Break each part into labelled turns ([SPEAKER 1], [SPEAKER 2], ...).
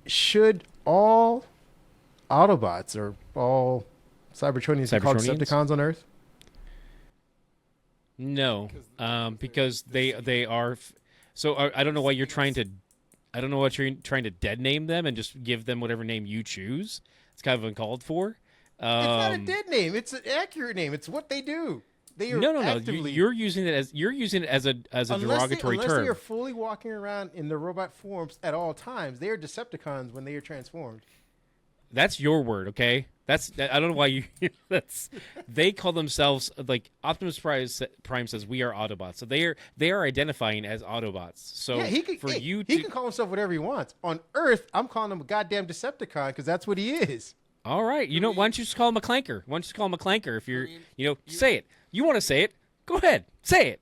[SPEAKER 1] should all Autobots or all Cybertronians be called Decepticons on Earth?
[SPEAKER 2] No, because they are. So I don't know why you're trying to. I don't know what you're trying to dead name them and just give them whatever name you choose. It's kind of uncalled for.
[SPEAKER 1] It's not a dead name. It's an accurate name. It's what they do. They are
[SPEAKER 2] no.
[SPEAKER 1] actively...
[SPEAKER 2] You're using it as a derogatory term.
[SPEAKER 1] Unless they are fully walking around in their robot forms at all times, they are Decepticons when they are transformed.
[SPEAKER 2] That's your word, okay? I don't know why you. They call themselves like Optimus Prime says we are Autobots, so they are identifying as Autobots. So
[SPEAKER 1] yeah, he can call himself whatever he wants. On Earth, I'm calling him a goddamn Decepticon because that's what he is.
[SPEAKER 2] All right, why don't you just call him a clanker? Why don't you just call him a clanker? If you're, say it. You want to say it? Go ahead, say it.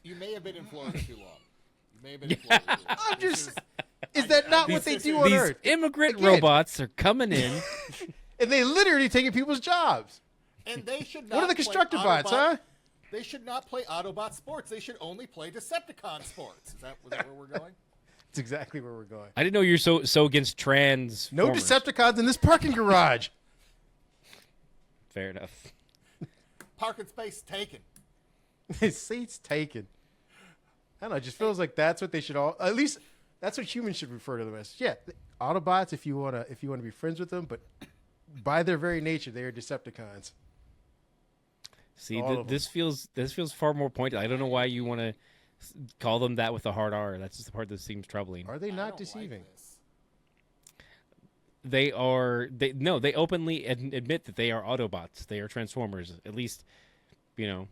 [SPEAKER 3] You may have been in Florida too long. You may have been in Florida too long.
[SPEAKER 1] I'm just. Is that not what they do on Earth?
[SPEAKER 2] These immigrant robots are coming in.
[SPEAKER 1] And they literally taking people's jobs.
[SPEAKER 3] And they should not.
[SPEAKER 1] What are the Constructobots, huh?
[SPEAKER 3] They should not play Autobot sports. They should only play Decepticon sports. Is that where we're going?
[SPEAKER 1] That's exactly where we're going.
[SPEAKER 2] I didn't know you're so against trans.
[SPEAKER 1] No Decepticons in this parking garage.
[SPEAKER 2] Fair enough.
[SPEAKER 3] Parking space taken.
[SPEAKER 1] His seat's taken. I don't know. It just feels like that's what they should all. At least that's what humans should refer to them as. Yeah, Autobots. If you wanna be friends with them, but by their very nature, they are Decepticons.
[SPEAKER 2] See, this feels far more pointed. I don't know why you want to call them that with a hard R. That's just the part that seems troubling.
[SPEAKER 1] Are they not deceiving?
[SPEAKER 2] They are. They openly admit that they are Autobots. They are Transformers. At least, to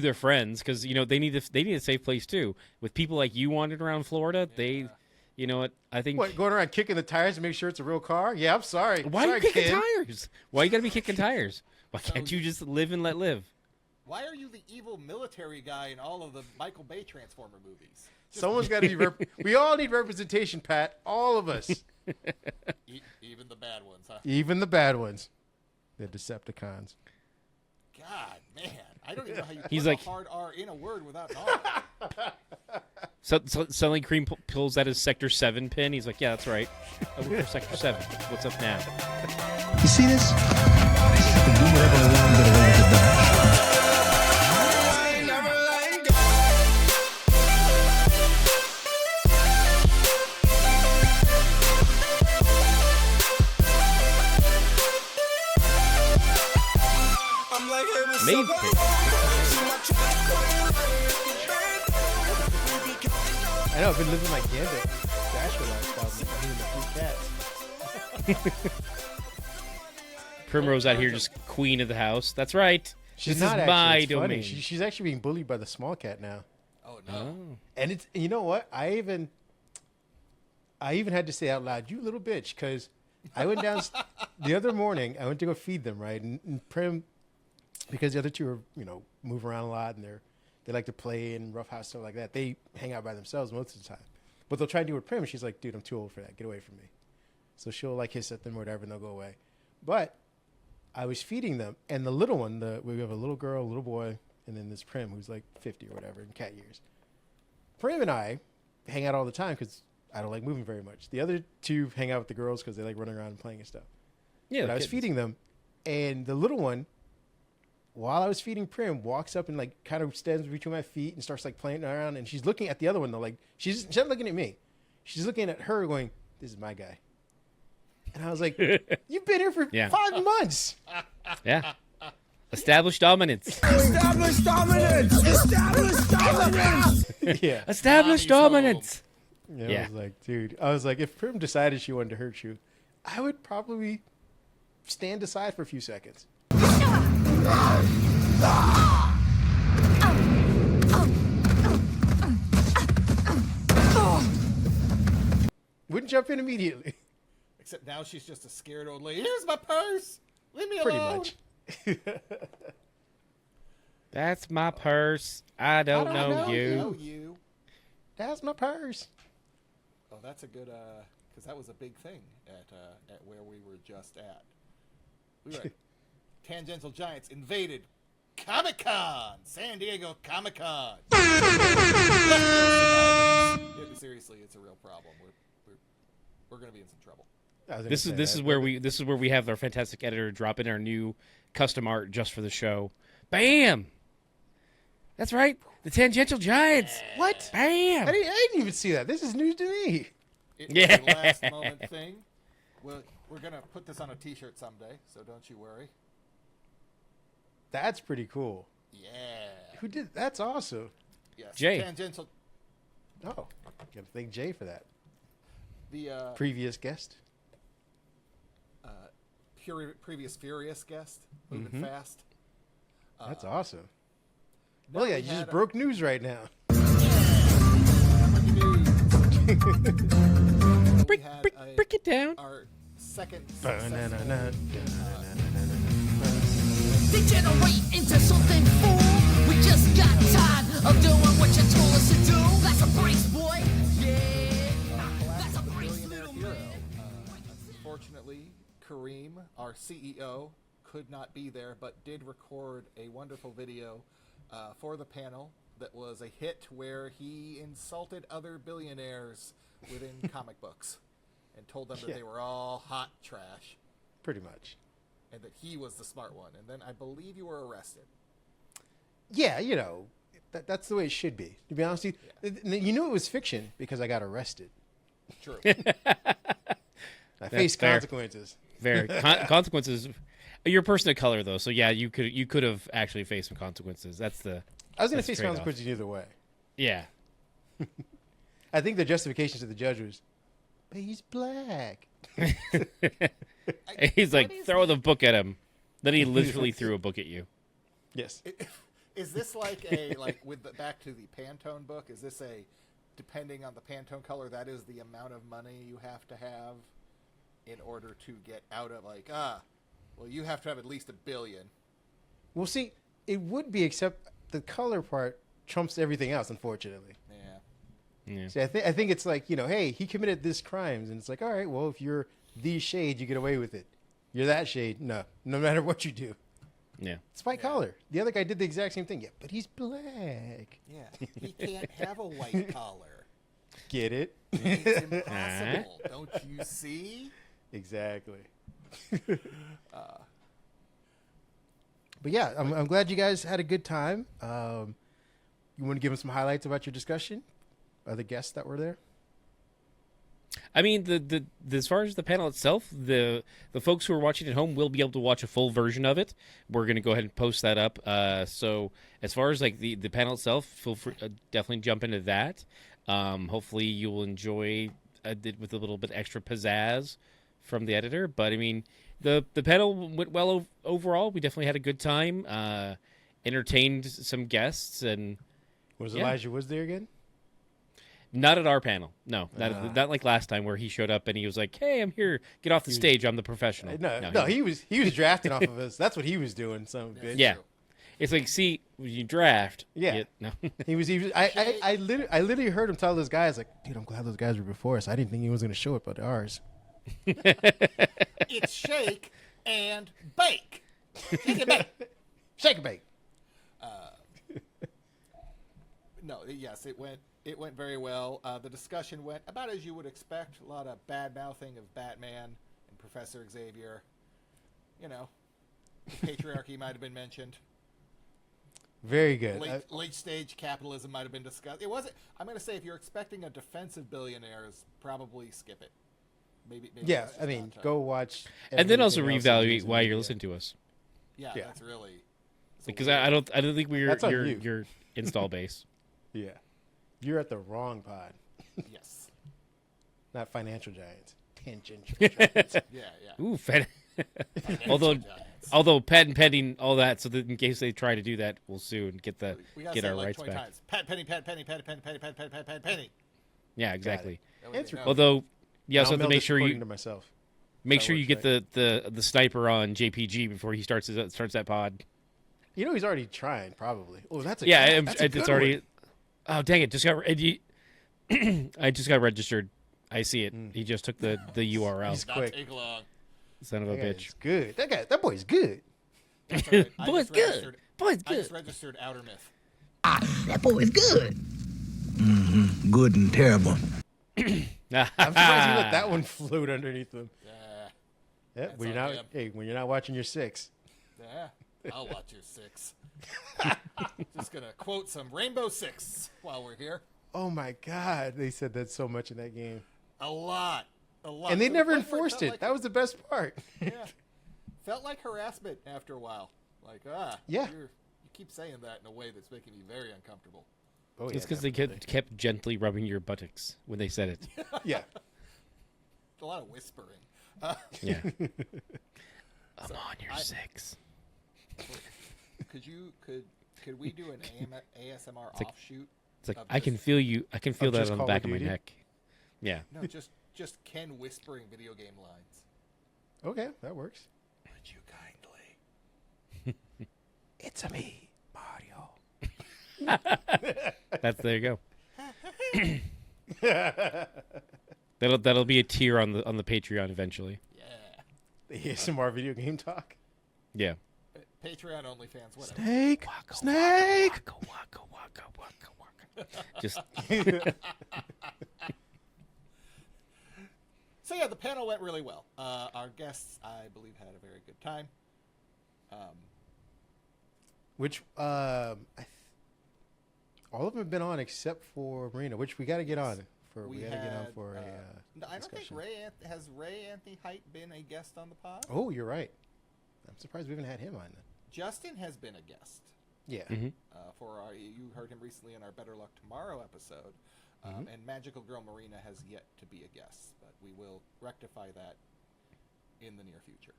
[SPEAKER 2] their friends, because they need a safe place too. With people like you wandering around Florida, they. You know what? I think
[SPEAKER 1] going around kicking the tires to make sure it's a real car. Yeah, I'm sorry.
[SPEAKER 2] Why are you kicking tires? Why you gotta be kicking tires? Why can't you just live and let live?
[SPEAKER 3] Why are you the evil military guy in all of the Michael Bay Transformer movies?
[SPEAKER 1] Someone's got to be. We all need representation, Pat. All of us.
[SPEAKER 3] Even the bad ones, huh?
[SPEAKER 1] Even the bad ones. The Decepticons.
[SPEAKER 3] God, man, I don't even know how you
[SPEAKER 2] He's
[SPEAKER 3] put
[SPEAKER 2] like,
[SPEAKER 3] a hard R in a word without an R.
[SPEAKER 2] So suddenly Kareem pulls out his Sector 7 pin. He's like, yeah, that's right. I work for Sector 7. What's up now?
[SPEAKER 4] You see this? I can do whatever I want and get away with it now.
[SPEAKER 2] Made pick.
[SPEAKER 1] I know, I've been living like Gambit. Dasher lifestyle. The 3 cats.
[SPEAKER 2] Primrose out here just queen of the house. That's right.
[SPEAKER 1] She's
[SPEAKER 2] this
[SPEAKER 1] not
[SPEAKER 2] is my
[SPEAKER 1] actually.
[SPEAKER 2] domain.
[SPEAKER 1] She's actually being bullied by the small cat now.
[SPEAKER 3] Oh, no.
[SPEAKER 1] And it's, you know what? I even had to say out loud, you little bitch, because I went down the other morning. I went to go feed them, right? And Prim, because the other two are, move around a lot and they like to play and roughhouse stuff like that. They hang out by themselves most of the time. But they'll try to do it Prim. She's like, dude, I'm too old for that. Get away from me. So she'll like hiss at them or whatever and they'll go away. But I was feeding them and the little one, we have a little girl, a little boy, and then this Prim who's like 50 or whatever in cat years. Prim and I hang out all the time because I don't like moving very much. The other two hang out with the girls because they like running around and playing and stuff.
[SPEAKER 2] Yeah,
[SPEAKER 1] but I was feeding them and the little one, while I was feeding Prim, walks up and like kind of stands between my feet and starts like playing around. And she's looking at the other one though, like she's not looking at me. She's looking at her going, this is my guy. And I was like, you've been here for 5 months.
[SPEAKER 2] Yeah. Established dominance.
[SPEAKER 4] Established dominance! Established dominance!
[SPEAKER 1] Yeah.
[SPEAKER 2] Established dominance.
[SPEAKER 1] Yeah. I was like, dude, if Prim decided she wanted to hurt you, I would probably stand aside for a few seconds. Wouldn't jump in immediately.
[SPEAKER 3] Except now she's just a scared old lady. Here's my purse. Leave me alone.
[SPEAKER 1] Pretty much.
[SPEAKER 2] That's my purse. I don't know
[SPEAKER 3] you.
[SPEAKER 1] That's my purse.
[SPEAKER 3] Oh, that's a good, because that was a big thing at where we were just at. We were at Tangential Giants invaded Comic-Con, San Diego Comic-Con. Seriously, it's a real problem. we're gonna be in some trouble.
[SPEAKER 2] This is where we have our fantastic editor drop in our new custom art just for the show. Bam! That's right, the Tangential Giants.
[SPEAKER 1] What?
[SPEAKER 2] Bam!
[SPEAKER 1] I didn't even see that. This is news to me.
[SPEAKER 3] It's
[SPEAKER 2] Yeah.
[SPEAKER 3] a last moment thing. We're gonna put this on a T-shirt someday, so don't you worry.
[SPEAKER 1] That's pretty cool.
[SPEAKER 3] Yeah.
[SPEAKER 1] Who did? That's awesome.
[SPEAKER 3] Yes.
[SPEAKER 2] Jay.
[SPEAKER 3] Tangential.
[SPEAKER 1] Oh, gotta thank Jay for that.
[SPEAKER 3] The
[SPEAKER 1] Previous guest.
[SPEAKER 3] previous Furious guest, moving fast.
[SPEAKER 1] That's awesome.
[SPEAKER 3] No,
[SPEAKER 1] Well, yeah,
[SPEAKER 3] we
[SPEAKER 1] you just
[SPEAKER 3] had
[SPEAKER 1] broke news right now.
[SPEAKER 2] Break it down.
[SPEAKER 3] Our second
[SPEAKER 5] Degenerate into something full. We just got tired of doing what you told us to do. That's a brace, boy. Yeah. That's a brace,
[SPEAKER 3] billionaire
[SPEAKER 5] little
[SPEAKER 3] hero.
[SPEAKER 5] man.
[SPEAKER 3] Unfortunately, Kareem, our CEO, could not be there, but did record a wonderful video for the panel that was a hit where he insulted other billionaires within comic books and told them that
[SPEAKER 1] Yeah.
[SPEAKER 3] they were all hot trash
[SPEAKER 1] Pretty much.
[SPEAKER 3] and that he was the smart one. And then I believe you were arrested.
[SPEAKER 1] Yeah, you know, that's the way it should be. To be honest with you, you knew it was fiction because I got arrested.
[SPEAKER 3] True.
[SPEAKER 1] I faced
[SPEAKER 2] fair.
[SPEAKER 1] consequences.
[SPEAKER 2] Very consequences. You're a person of color, though, so yeah, you could have actually faced some consequences. That's the.
[SPEAKER 1] I was going
[SPEAKER 2] That's
[SPEAKER 1] to face
[SPEAKER 2] trade-off.
[SPEAKER 1] consequences either way.
[SPEAKER 2] Yeah.
[SPEAKER 1] I think the justification to the judge was, but he's black.
[SPEAKER 2] He's like, throw the book at him. Then he literally threw a book at you.
[SPEAKER 1] Yes.
[SPEAKER 3] Is this like a with the back to the Pantone book? Is this a depending on the Pantone color? That is the amount of money you have to have in order to get out of well, you have to have at least $1 billion.
[SPEAKER 1] Well, see, it would be, except the color part trumps everything else, unfortunately.
[SPEAKER 3] Yeah.
[SPEAKER 2] Yeah.
[SPEAKER 1] See, I think it's like, you know, hey, he committed this crimes, and it's like, all right, well, if you're these shades, you get away with it. You're that shade, no matter what you do.
[SPEAKER 2] Yeah.
[SPEAKER 1] It's white collar. The other guy did the exact same thing. Yeah, but he's black.
[SPEAKER 3] Yeah. He can't have a white collar.
[SPEAKER 1] Get it?
[SPEAKER 3] It's impossible. Don't you see?
[SPEAKER 1] Exactly. But yeah, I'm glad you guys had a good time. You want to give them some highlights about your discussion? Other guests that were there?
[SPEAKER 2] I mean, the as far as the panel itself, the folks who are watching at home will be able to watch a full version of it. We're going to go ahead and post that up. So as far as like the panel itself, feel free, definitely jump into that. Hopefully you will enjoy it with a little bit extra pizzazz from the editor. But I mean, the panel went well overall. We definitely had a good time. Entertained some guests, and
[SPEAKER 1] Was
[SPEAKER 2] Yeah.
[SPEAKER 1] Elijah Woods there again?
[SPEAKER 2] not at our panel. No, not like last time where he showed up and he was like, "Hey, I'm here. Get off the stage. I'm the professional."
[SPEAKER 1] No, he was drafting off of us. That's what he was doing. Some bitch.
[SPEAKER 2] Yeah. It's like, see, when you draft.
[SPEAKER 1] Yeah.
[SPEAKER 2] No.
[SPEAKER 1] He was. I literally heard him tell those guys like, "Dude, I'm glad those guys were before us. I didn't think he was going to show up at ours."
[SPEAKER 3] It's shake and bake. Shake and bake.
[SPEAKER 1] Shake and bake.
[SPEAKER 3] No, yes, it went very well. The discussion went about as you would expect. A lot of bad mouthing of Batman and Professor Xavier. You know, patriarchy might have been mentioned.
[SPEAKER 1] Very good.
[SPEAKER 3] Late stage capitalism might have been discussed. It wasn't. I'm going to say if you're expecting a defense of billionaires, probably skip it. Maybe
[SPEAKER 1] yeah,
[SPEAKER 3] that's just
[SPEAKER 1] I mean,
[SPEAKER 3] not,
[SPEAKER 1] go watch.
[SPEAKER 2] And then also
[SPEAKER 1] everything else on
[SPEAKER 2] reevaluate
[SPEAKER 1] YouTube.
[SPEAKER 2] why you're
[SPEAKER 1] Yeah.
[SPEAKER 2] listening to us.
[SPEAKER 3] Yeah,
[SPEAKER 1] Yeah.
[SPEAKER 3] that's really it's a
[SPEAKER 2] Because
[SPEAKER 3] weird-
[SPEAKER 2] I don't think we're
[SPEAKER 1] That's on you.
[SPEAKER 2] your install base.
[SPEAKER 1] Yeah, you're at the wrong pod.
[SPEAKER 3] yes,
[SPEAKER 1] Not Financial Giants. Tangential Giants.
[SPEAKER 3] yeah.
[SPEAKER 2] Ooh,
[SPEAKER 3] Financial
[SPEAKER 2] although
[SPEAKER 3] giants.
[SPEAKER 2] patent pending all that, so that in case they try to do that, we'll sue and get
[SPEAKER 3] We gotta
[SPEAKER 2] get
[SPEAKER 3] say
[SPEAKER 2] our
[SPEAKER 3] it like
[SPEAKER 2] rights
[SPEAKER 3] 20
[SPEAKER 2] back.
[SPEAKER 3] times. Pat penny, pat penny, pat penny, penny, penny, penny, penny, penny, penny.
[SPEAKER 2] Yeah, exactly.
[SPEAKER 3] That way
[SPEAKER 1] Answer
[SPEAKER 3] they know.
[SPEAKER 2] Although you also
[SPEAKER 1] I'll
[SPEAKER 2] have to
[SPEAKER 1] mail
[SPEAKER 2] make
[SPEAKER 1] this
[SPEAKER 2] sure
[SPEAKER 1] recording
[SPEAKER 2] you
[SPEAKER 1] to myself.
[SPEAKER 2] make
[SPEAKER 1] that
[SPEAKER 2] sure you
[SPEAKER 1] works
[SPEAKER 2] get the sniper on JPG before he starts that pod.
[SPEAKER 1] You know he's already trying. Probably. Oh, that's a
[SPEAKER 2] Yeah,
[SPEAKER 1] that's a
[SPEAKER 2] it's
[SPEAKER 1] good
[SPEAKER 2] already.
[SPEAKER 1] one.
[SPEAKER 2] Oh dang it! I just got registered. I see it. He just took the URL.
[SPEAKER 1] He's
[SPEAKER 3] Not
[SPEAKER 1] quick.
[SPEAKER 3] take long.
[SPEAKER 2] Son of a
[SPEAKER 1] That guy
[SPEAKER 2] bitch.
[SPEAKER 1] is good. That boy's good.
[SPEAKER 3] That's all right. I
[SPEAKER 2] Boy's
[SPEAKER 3] just
[SPEAKER 2] good.
[SPEAKER 3] registered-
[SPEAKER 2] Boy's
[SPEAKER 3] I
[SPEAKER 2] good.
[SPEAKER 3] just registered Outer Myth.
[SPEAKER 4] That boy is good. Good and terrible.
[SPEAKER 1] I'm surprised you let that one float underneath them.
[SPEAKER 3] Yeah.
[SPEAKER 1] Yeah,
[SPEAKER 3] That's
[SPEAKER 1] when you're
[SPEAKER 3] on
[SPEAKER 1] not,
[SPEAKER 3] him.
[SPEAKER 1] hey, when you're not watching your 6.
[SPEAKER 3] Yeah. I'll watch your 6. Just gonna quote some Rainbow Six while we're here.
[SPEAKER 1] Oh my God, they said that so much in that game,
[SPEAKER 3] A lot.
[SPEAKER 1] and they
[SPEAKER 3] To the
[SPEAKER 1] never
[SPEAKER 3] point where
[SPEAKER 1] enforced
[SPEAKER 3] felt
[SPEAKER 1] it.
[SPEAKER 3] like
[SPEAKER 1] That was the best part.
[SPEAKER 3] yeah. Felt like harassment after a while. Like,
[SPEAKER 1] Yeah.
[SPEAKER 3] you keep saying that in a way that's making me very uncomfortable.
[SPEAKER 1] Oh
[SPEAKER 2] It's because they kept gently rubbing your buttocks when they said it.
[SPEAKER 1] Yeah.
[SPEAKER 3] A lot of whispering.
[SPEAKER 2] Yeah. I'm on your 6.
[SPEAKER 3] Could we do an ASMR
[SPEAKER 2] like-
[SPEAKER 3] offshoot?
[SPEAKER 2] It's like
[SPEAKER 3] Of
[SPEAKER 2] I can
[SPEAKER 3] just-
[SPEAKER 2] feel you. I can feel that
[SPEAKER 1] just
[SPEAKER 2] on the
[SPEAKER 1] Call
[SPEAKER 2] back
[SPEAKER 1] of
[SPEAKER 2] of my
[SPEAKER 1] Duty?
[SPEAKER 2] neck. Yeah.
[SPEAKER 3] No, just Ken whispering video game lines.
[SPEAKER 1] Okay, that works.
[SPEAKER 3] Would you kindly?
[SPEAKER 1] It's a me, Mario.
[SPEAKER 2] There you go. That'll be a tier on the Patreon eventually.
[SPEAKER 3] Yeah.
[SPEAKER 1] The ASMR video game talk.
[SPEAKER 2] Yeah.
[SPEAKER 3] Patreon only fans, whatever.
[SPEAKER 1] Snake, snake.
[SPEAKER 2] Waka, waka. Just
[SPEAKER 3] So yeah, the panel went really well. Our guests, I believe, had a very good time.
[SPEAKER 1] Which all of them have been on except for Marina, which we got to get on. We got to get on for a
[SPEAKER 3] no, I don't think
[SPEAKER 1] discussion.
[SPEAKER 3] has Ray Anthony Height been a guest on the pod.
[SPEAKER 1] Oh, you're right. I'm surprised we haven't had him on.
[SPEAKER 3] Justin has been a guest.
[SPEAKER 1] Yeah.
[SPEAKER 3] For you heard him recently in our Better Luck Tomorrow episode, and Magical Girl Marina has yet to be a guest, but we will rectify that in the near future.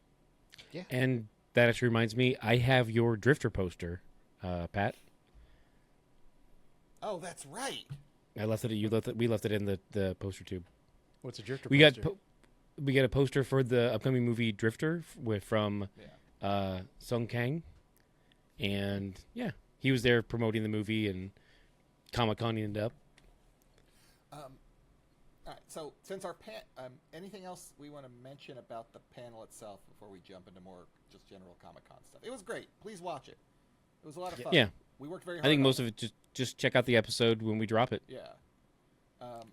[SPEAKER 1] Yeah.
[SPEAKER 2] and that actually reminds me, I have your Drifter poster, Pat.
[SPEAKER 3] Oh, that's right.
[SPEAKER 2] I left it. We left it in the poster tube.
[SPEAKER 1] What's a drifter?
[SPEAKER 2] We got
[SPEAKER 1] poster?
[SPEAKER 2] we got a poster for the upcoming movie Drifter from
[SPEAKER 3] Yeah.
[SPEAKER 2] Sung Kang, and yeah, he was there promoting the movie and Comic-Con ended up.
[SPEAKER 3] All right. So since our anything else we want to mention about the panel itself before we jump into more just general Comic-Con stuff? It was great. Please watch it. It was a lot of fun.
[SPEAKER 2] Yeah.
[SPEAKER 3] We worked very hard.
[SPEAKER 2] I think
[SPEAKER 3] on
[SPEAKER 2] most of it just check out the episode when we drop it.
[SPEAKER 3] Yeah.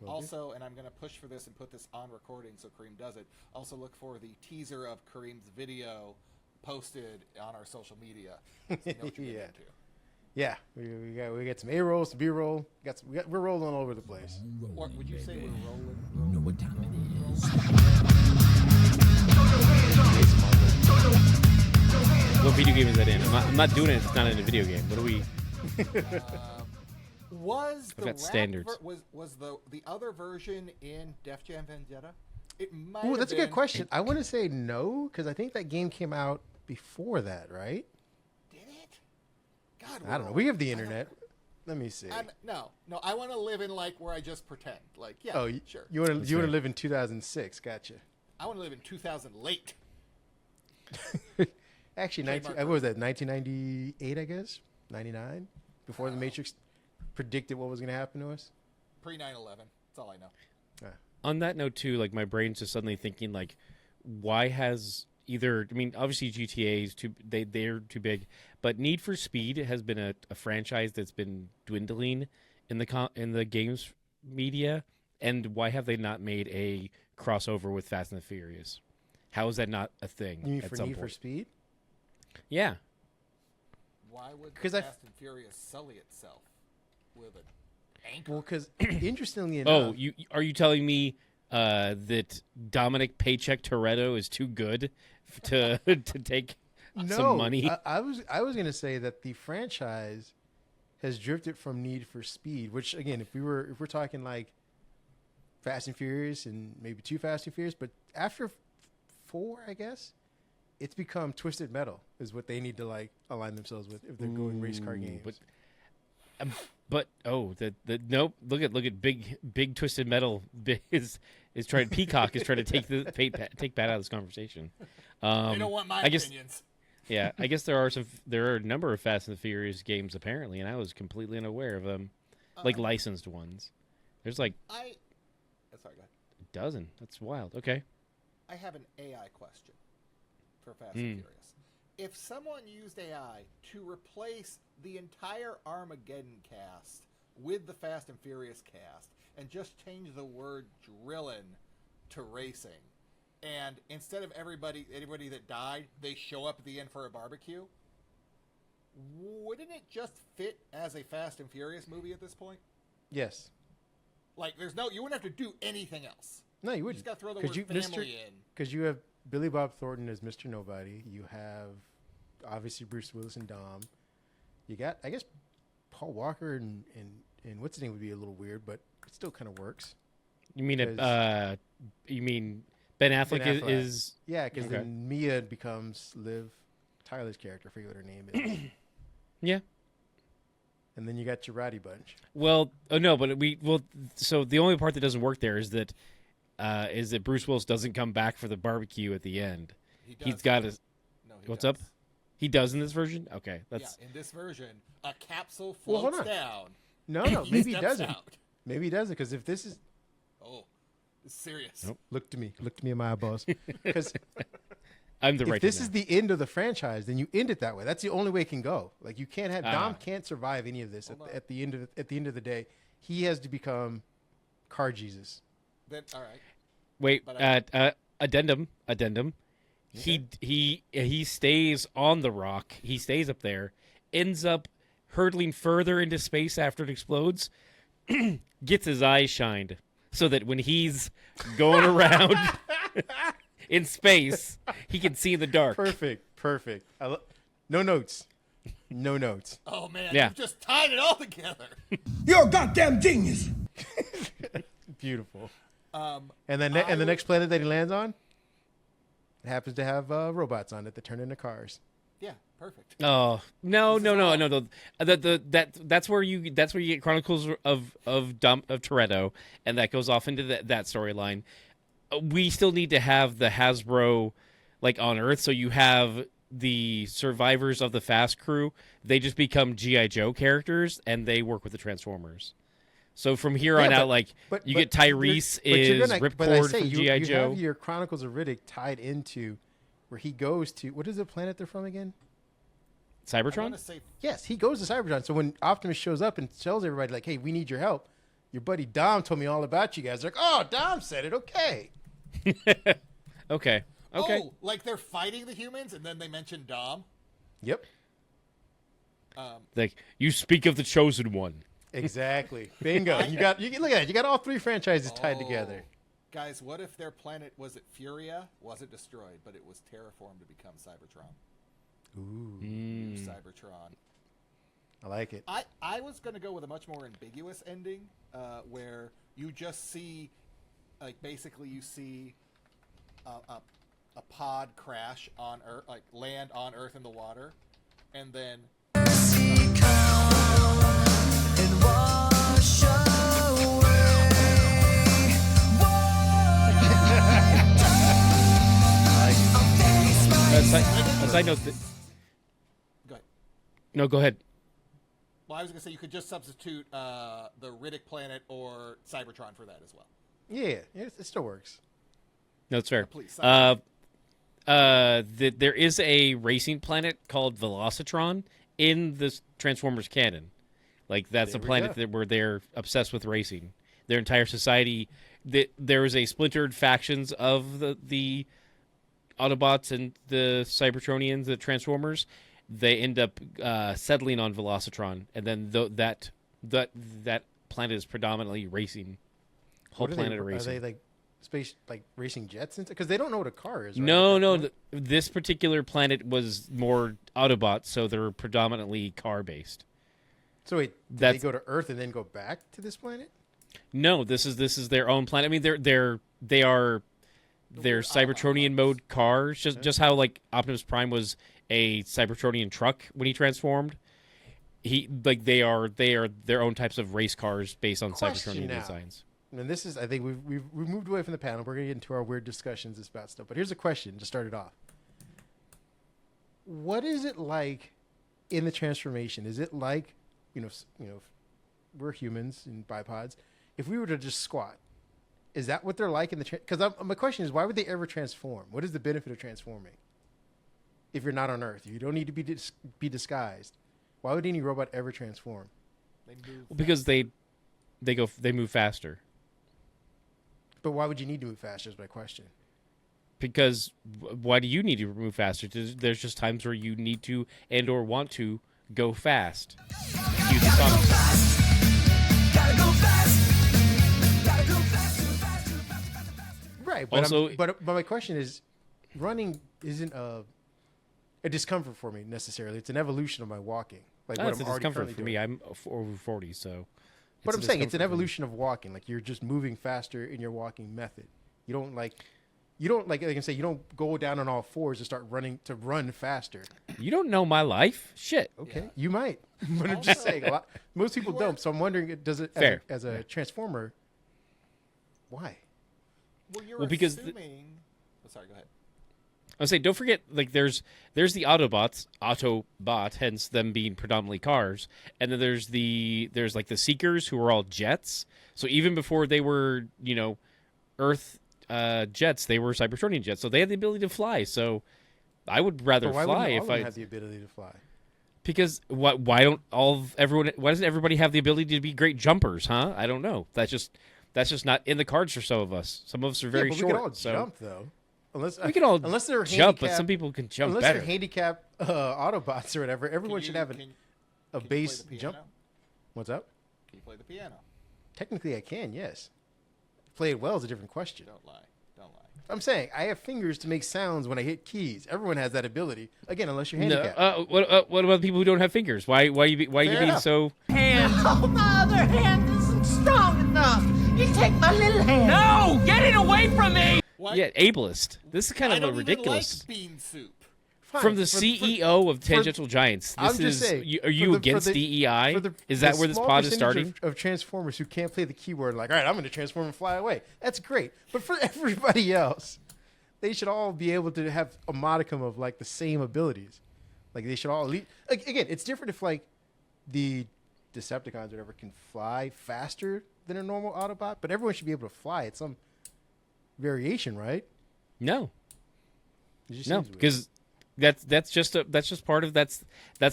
[SPEAKER 3] Also, and I'm going to push for this and put this on recording so Kareem does it. Also, look for the teaser of Kareem's video posted on our social media. So you know what you're getting
[SPEAKER 1] Yeah.
[SPEAKER 3] into.
[SPEAKER 1] Yeah, we got some A rolls, some B roll. We're rolling all over the place.
[SPEAKER 3] Or would you say we're rolling?
[SPEAKER 4] You know what time it is.
[SPEAKER 2] What video game is that in? I'm not doing it. It's not in a video game. What do we?
[SPEAKER 3] Was the
[SPEAKER 2] got
[SPEAKER 3] rap
[SPEAKER 2] standards.
[SPEAKER 3] was the other version in Def Jam Vendetta? It might.
[SPEAKER 1] Ooh,
[SPEAKER 3] have
[SPEAKER 1] that's a
[SPEAKER 3] been.
[SPEAKER 1] good question. I want to say no, because I think that game came out before that, right?
[SPEAKER 3] Did it? God,
[SPEAKER 1] I don't know. We have the internet. Let me see.
[SPEAKER 3] No. I want to live in like where I just pretend. Like, yeah,
[SPEAKER 1] Oh,
[SPEAKER 3] sure.
[SPEAKER 1] you want to
[SPEAKER 2] fair.
[SPEAKER 1] live in 2006? Gotcha.
[SPEAKER 3] I want to live in 2000 late.
[SPEAKER 1] Actually,
[SPEAKER 3] Trademark
[SPEAKER 1] what was that? 1998, I guess. 99, before the Matrix predicted what was going to happen to us.
[SPEAKER 3] Pre 9/11. That's all I know.
[SPEAKER 2] On that note too, like my brain's just suddenly thinking like, why has either? I mean, obviously GTA is they're too big, but Need for Speed has been a franchise that's been dwindling in the games media. And why have they not made a crossover with Fast and the Furious? How is that not a thing?
[SPEAKER 1] You mean
[SPEAKER 2] at
[SPEAKER 1] for
[SPEAKER 2] some
[SPEAKER 1] Need for
[SPEAKER 2] point?
[SPEAKER 1] Speed?
[SPEAKER 2] Yeah.
[SPEAKER 3] Why would
[SPEAKER 1] Because
[SPEAKER 3] Fast and Furious sully itself with an anchor?
[SPEAKER 1] Well, because interestingly enough,
[SPEAKER 2] Oh, are you telling me that Dominic Paycheck Toretto is too good to take some money?
[SPEAKER 1] I was going to say that the franchise has drifted from Need for Speed, which again, if we're talking like Fast and Furious and maybe 2 Fast and Furious, but after 4, I guess, it's become Twisted Metal is what they need to like align themselves with if they're going race car games.
[SPEAKER 2] But nope. Look at big Twisted Metal is trying. Peacock is trying to take Pat out of this conversation.
[SPEAKER 3] They don't want my
[SPEAKER 2] I guess,
[SPEAKER 3] opinions.
[SPEAKER 2] Yeah, I guess there are a number of Fast and the Furious games apparently, and I was completely unaware of them, like licensed ones. There's like
[SPEAKER 3] Sorry, go ahead.
[SPEAKER 2] a dozen. That's wild. Okay.
[SPEAKER 3] I have an AI question for Fast and Furious. If someone used AI to replace the entire Armageddon cast with the Fast and Furious cast, and just change the word drilling to racing. And instead of anybody that died, they show up at the end for a barbecue. Wouldn't it just fit as a Fast and Furious movie at this point?
[SPEAKER 1] Yes.
[SPEAKER 3] Like, you wouldn't have to do anything else.
[SPEAKER 1] No, you
[SPEAKER 3] You
[SPEAKER 1] wouldn't.
[SPEAKER 3] just got to throw the word family in.
[SPEAKER 1] Because you have Billy Bob Thornton as Mr. Nobody. You have, obviously, Bruce Willis and Dom. You got, I guess, Paul Walker and what's his name would be a little weird, but it still kind of works.
[SPEAKER 2] You mean Ben Affleck, is
[SPEAKER 1] yeah, because
[SPEAKER 2] okay.
[SPEAKER 1] then Mia becomes Liv Tyler's character. I forget what her name is.
[SPEAKER 2] Yeah.
[SPEAKER 1] And then you got your Rowdy Bunch.
[SPEAKER 2] Well, no, but so the only part that doesn't work there is that Bruce Willis doesn't come back for the barbecue at the end. He's got his.
[SPEAKER 3] No,
[SPEAKER 2] What's up? He does in this version? Okay, that's
[SPEAKER 3] in this version, a capsule floats down.
[SPEAKER 1] No,
[SPEAKER 3] and
[SPEAKER 1] maybe he
[SPEAKER 3] steps
[SPEAKER 1] doesn't.
[SPEAKER 3] out.
[SPEAKER 1] Maybe he doesn't, because if this is
[SPEAKER 3] It's serious.
[SPEAKER 1] Nope. Look to me in my eyeballs. Because
[SPEAKER 2] I'm the
[SPEAKER 1] if
[SPEAKER 2] right.
[SPEAKER 1] this is the end of the franchise, then you end it that way. That's the only way it can go. Like, you can't have Dom can't survive any of this at the end of the day. He has to become Car Jesus.
[SPEAKER 3] Then all right.
[SPEAKER 2] Wait, addendum.
[SPEAKER 1] Okay.
[SPEAKER 2] He stays on the rock. He stays up there. Ends up hurtling further into space after it explodes. Gets his eyes shined so that when he's going around in space, he can see in the dark.
[SPEAKER 1] Perfect. No notes.
[SPEAKER 3] Oh man,
[SPEAKER 2] Yeah.
[SPEAKER 3] you've just tied it all together.
[SPEAKER 4] You're a goddamn genius.
[SPEAKER 1] Beautiful. And the next planet that he lands on, it happens to have robots on it that turn into cars.
[SPEAKER 3] Yeah, perfect.
[SPEAKER 2] Oh no! That's where you get Chronicles of Toretto, and that goes off into that storyline. We still need to have the Hasbro like on Earth, so you have the survivors of the Fast Crew. They just become G.I. Joe characters, and they work with the Transformers. So from here on out, you get Tyrese is Ripcord from G.I. Joe.
[SPEAKER 1] You have your Chronicles of Riddick tied into where he goes to, what is the planet they're from again?
[SPEAKER 2] Cybertron?
[SPEAKER 1] Yes, he goes to Cybertron. So when Optimus shows up and tells everybody, like, hey, we need your help, your buddy Dom told me all about you guys. They're like, oh, Dom said it. Okay.
[SPEAKER 2] Okay.
[SPEAKER 3] Oh, like they're fighting the humans, and then they mention Dom?
[SPEAKER 1] Yep.
[SPEAKER 2] Like, you speak of the Chosen One.
[SPEAKER 1] Exactly. Bingo. You look at that. You got all three franchises tied together.
[SPEAKER 3] Guys, what if their planet, was it Furia? Wasn't destroyed, but it was terraformed to become Cybertron.
[SPEAKER 1] Ooh.
[SPEAKER 3] Cybertron.
[SPEAKER 1] I like it.
[SPEAKER 3] I was going to go with a much more ambiguous ending, where you just see, like, basically you see a pod crash on Earth, like land on Earth in the water, and then
[SPEAKER 2] A side note.
[SPEAKER 3] Go ahead.
[SPEAKER 2] No, go ahead.
[SPEAKER 3] Well, I was going to say you could just substitute the Riddick planet or Cybertron for that as well.
[SPEAKER 1] Yeah, it still works.
[SPEAKER 2] No, it's fair.
[SPEAKER 3] Please.
[SPEAKER 2] There is a racing planet called Velocitron in the Transformers canon. Like, that's a planet where they're obsessed with racing. Their entire society. There is a splintered factions of the Autobots and the Cybertronians, the Transformers. They end up settling on Velocitron, and then that planet is predominantly racing. Whole planet of racing.
[SPEAKER 1] Are they like space, like racing jets? Because they don't know what a car is. Right?
[SPEAKER 2] No. This particular planet was more Autobots, so they're predominantly car based.
[SPEAKER 1] So wait, they go to Earth and then go back to this planet?
[SPEAKER 2] No, this is their own planet. I mean, they're Cybertronian mode cars, just how like Optimus Prime was a Cybertronian truck when he transformed. They are their own types of race cars based on Cybertronian designs.
[SPEAKER 1] And this is, I think we've moved away from the panel. We're gonna get into our weird discussions about stuff. But here's a question to start it off. What is it like in the transformation? Is it like, we're humans and bipods. If we were to just squat, is that what they're like in the? Because my question is, why would they ever transform? What is the benefit of transforming? If you're not on Earth, you don't need to be disguised. Why would any robot ever transform?
[SPEAKER 2] Because they they move faster.
[SPEAKER 1] But why would you need to move faster? Is my question.
[SPEAKER 2] Because why do you need to move faster? There's just times where you need to and or want to go fast. Cue the song.
[SPEAKER 1] Right. But
[SPEAKER 2] Also-
[SPEAKER 1] but my question is, running isn't a discomfort for me necessarily. It's an evolution of my walking. Like
[SPEAKER 2] That's
[SPEAKER 1] what
[SPEAKER 2] a
[SPEAKER 1] I'm already
[SPEAKER 2] discomfort
[SPEAKER 1] currently
[SPEAKER 2] for
[SPEAKER 1] doing.
[SPEAKER 2] me. I'm over 40, so.
[SPEAKER 1] But
[SPEAKER 2] a
[SPEAKER 1] I'm saying it's
[SPEAKER 2] discomfort
[SPEAKER 1] an
[SPEAKER 2] for me.
[SPEAKER 1] evolution of walking. Like you're just moving faster in your walking method. You don't like I can say you don't go down on all fours and start to run faster.
[SPEAKER 2] You don't know my life. Shit.
[SPEAKER 1] Okay, you might, but I'm just saying most people don't. So I'm wondering, does it
[SPEAKER 2] Fair.
[SPEAKER 1] as a transformer? Why?
[SPEAKER 3] Well, you're
[SPEAKER 2] Well, because
[SPEAKER 3] assuming. Sorry, go ahead.
[SPEAKER 2] I would say, don't forget, like there's the Autobot, hence them being predominantly cars, and then there's like the Seekers who are all jets. So even before they were, Earth jets, they were Cybertronian jets. So they had the ability to fly. So I would rather
[SPEAKER 1] But why
[SPEAKER 2] fly
[SPEAKER 1] wouldn't all
[SPEAKER 2] if
[SPEAKER 1] of them
[SPEAKER 2] I
[SPEAKER 1] have the ability to fly?
[SPEAKER 2] because why doesn't everybody have the ability to be great jumpers? Huh? I don't know. That's just not in the cards for some of us. Some of us are very
[SPEAKER 1] but
[SPEAKER 2] short.
[SPEAKER 1] we can all
[SPEAKER 2] so
[SPEAKER 1] jump though.
[SPEAKER 2] we can all
[SPEAKER 1] unless they're
[SPEAKER 2] jump, but
[SPEAKER 1] handicapped-
[SPEAKER 2] some people can jump
[SPEAKER 1] unless
[SPEAKER 2] better.
[SPEAKER 1] they're handicapped Autobots or whatever. Everyone
[SPEAKER 3] Can
[SPEAKER 1] should
[SPEAKER 3] you-
[SPEAKER 1] have
[SPEAKER 3] can-
[SPEAKER 1] a
[SPEAKER 3] can you play
[SPEAKER 1] base
[SPEAKER 3] the
[SPEAKER 1] jump.
[SPEAKER 3] piano?
[SPEAKER 1] What's up?
[SPEAKER 3] Can you play the piano?
[SPEAKER 1] Technically, I can. Yes. Play it well is a different question.
[SPEAKER 3] Don't lie. Don't lie.
[SPEAKER 1] I'm saying I have fingers to make sounds when I hit keys. Everyone has that ability. Again, unless you're
[SPEAKER 2] No,
[SPEAKER 1] handicapped.
[SPEAKER 2] what about people who don't have fingers? Why you
[SPEAKER 1] Fair
[SPEAKER 2] being
[SPEAKER 1] enough.
[SPEAKER 2] so?
[SPEAKER 5] Oh, my other hand isn't strong enough. You take my little hand. No, get it away from me.
[SPEAKER 3] What?
[SPEAKER 2] Yeah, ableist. This is kind
[SPEAKER 3] I
[SPEAKER 2] of
[SPEAKER 3] don't
[SPEAKER 2] a
[SPEAKER 3] even
[SPEAKER 2] ridiculous.
[SPEAKER 3] like bean soup.
[SPEAKER 1] Fine.
[SPEAKER 2] From the
[SPEAKER 1] For-
[SPEAKER 2] CEO of Tangential Giants,
[SPEAKER 1] I'm
[SPEAKER 2] this
[SPEAKER 1] just
[SPEAKER 2] is.
[SPEAKER 1] saying,
[SPEAKER 2] Are you
[SPEAKER 1] for
[SPEAKER 2] against
[SPEAKER 1] the-
[SPEAKER 2] DEI?
[SPEAKER 1] for the-
[SPEAKER 2] Is that
[SPEAKER 1] the
[SPEAKER 2] where this
[SPEAKER 1] small
[SPEAKER 2] pod is
[SPEAKER 1] percentage
[SPEAKER 2] starting?
[SPEAKER 1] Of Transformers who can't play the keyboard, like, all right, I'm going to transform and fly away. That's great. But for everybody else, they should all be able to have a modicum of like the same abilities. Like they should all like, again, it's different if like the Decepticons or whatever can fly faster than a normal Autobot, but everyone should be able to fly at some variation, right?
[SPEAKER 2] No,
[SPEAKER 1] It just
[SPEAKER 2] no,
[SPEAKER 1] seems weird.
[SPEAKER 2] because that's just part of that's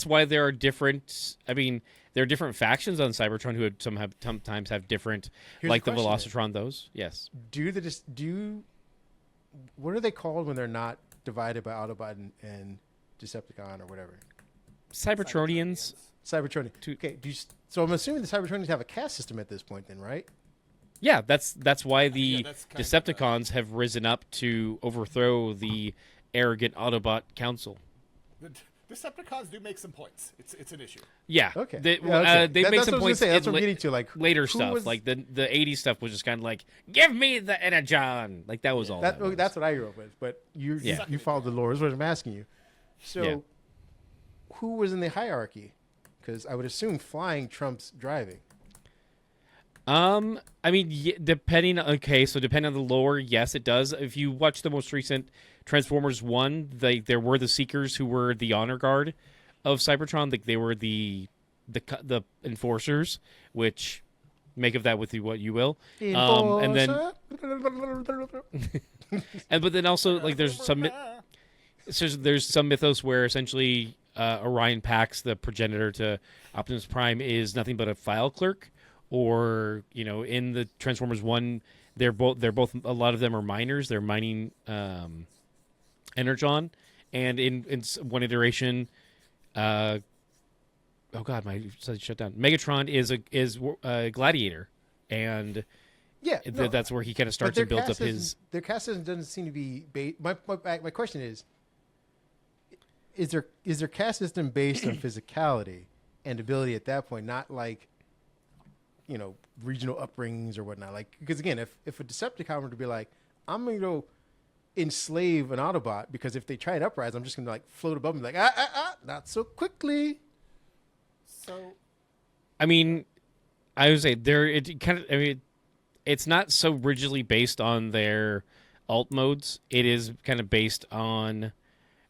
[SPEAKER 2] why there are different. I mean, there are different factions on Cybertron who sometimes have different,
[SPEAKER 1] Here's
[SPEAKER 2] like
[SPEAKER 1] the
[SPEAKER 2] the
[SPEAKER 1] question
[SPEAKER 2] Velocitron. Those, yes.
[SPEAKER 1] What are they called when they're not divided by Autobot and Decepticon or whatever?
[SPEAKER 2] Cybertronians.
[SPEAKER 1] Cybertronian. Okay, so I'm assuming the Cybertronians have a caste system at this point, then, right?
[SPEAKER 2] Yeah, that's why the
[SPEAKER 3] Yeah, that's kind of,
[SPEAKER 2] Decepticons have risen up to overthrow the arrogant Autobot council.
[SPEAKER 3] The Decepticons do make some points. It's an issue.
[SPEAKER 2] Yeah.
[SPEAKER 1] Okay.
[SPEAKER 2] They,
[SPEAKER 1] Yeah, okay.
[SPEAKER 2] they
[SPEAKER 1] That's
[SPEAKER 2] make
[SPEAKER 1] what
[SPEAKER 2] some
[SPEAKER 1] I was gonna
[SPEAKER 2] points.
[SPEAKER 1] say. That's
[SPEAKER 2] in
[SPEAKER 1] what I'm getting to. Like
[SPEAKER 2] later
[SPEAKER 1] who
[SPEAKER 2] stuff,
[SPEAKER 1] was-
[SPEAKER 2] like the 80s stuff was just kind of like, give me the energon. Like that was all. That was.
[SPEAKER 1] that's what I grew up with. But
[SPEAKER 2] Yeah.
[SPEAKER 1] you followed the lore. Is what I'm asking you. So,
[SPEAKER 2] Yeah.
[SPEAKER 1] who was in the hierarchy? Because I would assume flying trumps driving.
[SPEAKER 2] I mean, depending on the lore, yes, it does. If you watch the most recent Transformers 1, there were the Seekers who were the honor guard of Cybertron. They were the enforcers, which make of that with you what you will. And then but then also like there's some mythos where essentially Orion Pax, the progenitor to Optimus Prime, is nothing but a file clerk. Or in the Transformers 1, they're both a lot of them are miners. They're mining energon, and in one iteration, oh god, my site shut down. Megatron is a gladiator, and
[SPEAKER 1] yeah, no,
[SPEAKER 2] that's where he kind of
[SPEAKER 1] but
[SPEAKER 2] starts
[SPEAKER 1] their
[SPEAKER 2] and builds up
[SPEAKER 1] caste
[SPEAKER 2] his.
[SPEAKER 1] Their caste system doesn't seem to be. My question is their caste system based on physicality and ability at that point, not like regional upbringings or whatnot. Like, because again, if a Decepticon were to be like, I'm going to go enslave an Autobot because if they try to uprise, I'm just going to like float above them, like, not so quickly.
[SPEAKER 3] So,
[SPEAKER 2] I mean, I would say it's not so rigidly based on their alt modes. It is kind of based on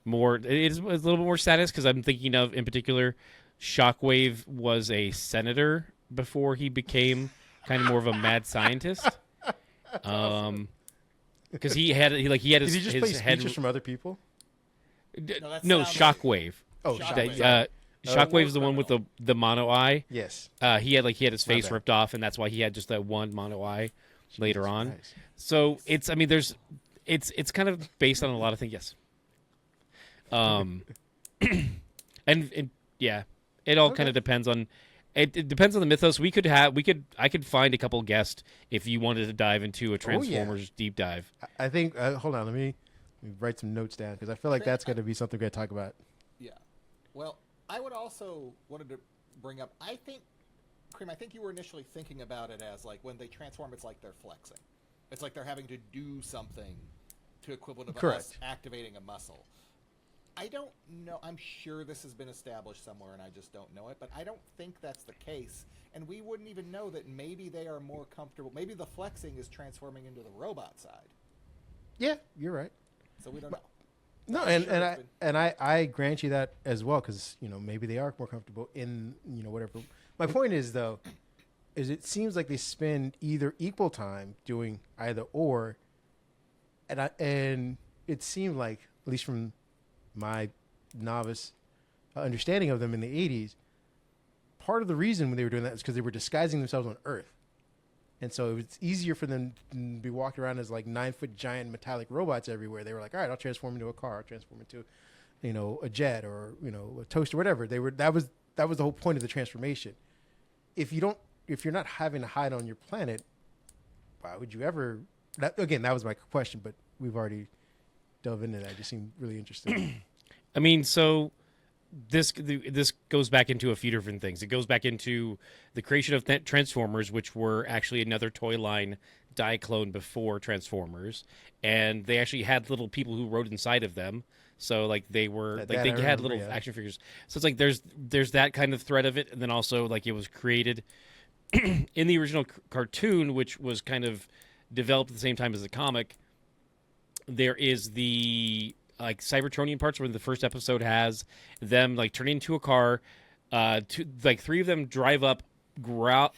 [SPEAKER 2] more. It is a little bit more status because I'm thinking of in particular, Shockwave was a senator before he became kind of more of a mad scientist. Because he had
[SPEAKER 1] Did he just play
[SPEAKER 2] his head.
[SPEAKER 1] speeches from other people?
[SPEAKER 3] that's
[SPEAKER 2] No,
[SPEAKER 3] sound-
[SPEAKER 2] Shockwave.
[SPEAKER 1] Oh,
[SPEAKER 3] Shockwave.
[SPEAKER 1] Shockwave.
[SPEAKER 2] Shockwave's the one with the mono eye.
[SPEAKER 1] Yes.
[SPEAKER 2] He had his
[SPEAKER 1] My
[SPEAKER 2] face
[SPEAKER 1] bad.
[SPEAKER 2] ripped off, and that's why he had just that one mono eye later on.
[SPEAKER 1] Christ.
[SPEAKER 2] So it's it's kind of based on a lot of things. Yes. And yeah, it all kind of depends on. It depends on the mythos. I could find a couple guests if you wanted to dive into a Transformers deep dive.
[SPEAKER 1] I think. Hold on. Let me write some notes down because I feel like that's going to be something we're going to talk about.
[SPEAKER 3] Yeah. Well, I would also wanted to bring up. I think, Kareem, I think you were initially thinking about it as like when they transform, it's like they're flexing. It's like they're having to do something to equivalent of us
[SPEAKER 1] Correct.
[SPEAKER 3] activating a muscle. I don't know. I'm sure this has been established somewhere, and I just don't know it. But I don't think that's the case, and we wouldn't even know that maybe they are more comfortable. Maybe the flexing is transforming into the robot side.
[SPEAKER 1] Yeah, you're right.
[SPEAKER 3] So we don't know.
[SPEAKER 1] No,
[SPEAKER 3] I'm sure
[SPEAKER 1] and
[SPEAKER 3] it's been-
[SPEAKER 1] I grant you that as well because maybe they are more comfortable in whatever. My point is though, is it seems like they spend either equal time doing either or, and it seemed like at least from my novice understanding of them in the 80s, part of the reason when they were doing that is because they were disguising themselves on Earth. And so it's easier for them to be walking around as like 9-foot giant metallic robots everywhere. They were like, all right, I'll transform into a car, I'll transform into, a jet or, a toaster, whatever. That was the whole point of the transformation. If you're not having to hide on your planet, why would you ever, that was my question, but we've already delved into that. It just seemed really interesting.
[SPEAKER 2] I mean, so this goes back into a few different things. It goes back into the creation of Transformers, which were actually another toy line Diaclone before Transformers, and they actually had little people who rode inside of them. So like they were
[SPEAKER 1] That
[SPEAKER 2] they
[SPEAKER 1] I
[SPEAKER 2] had
[SPEAKER 1] remember,
[SPEAKER 2] little
[SPEAKER 1] yeah.
[SPEAKER 2] action figures. So it's like there's that kind of thread of it, and then also like it was created in the original cartoon, which was kind of developed at the same time as the comic. There is the like Cybertronian parts where the first episode has them like turning into a car. Three of them drive up, rob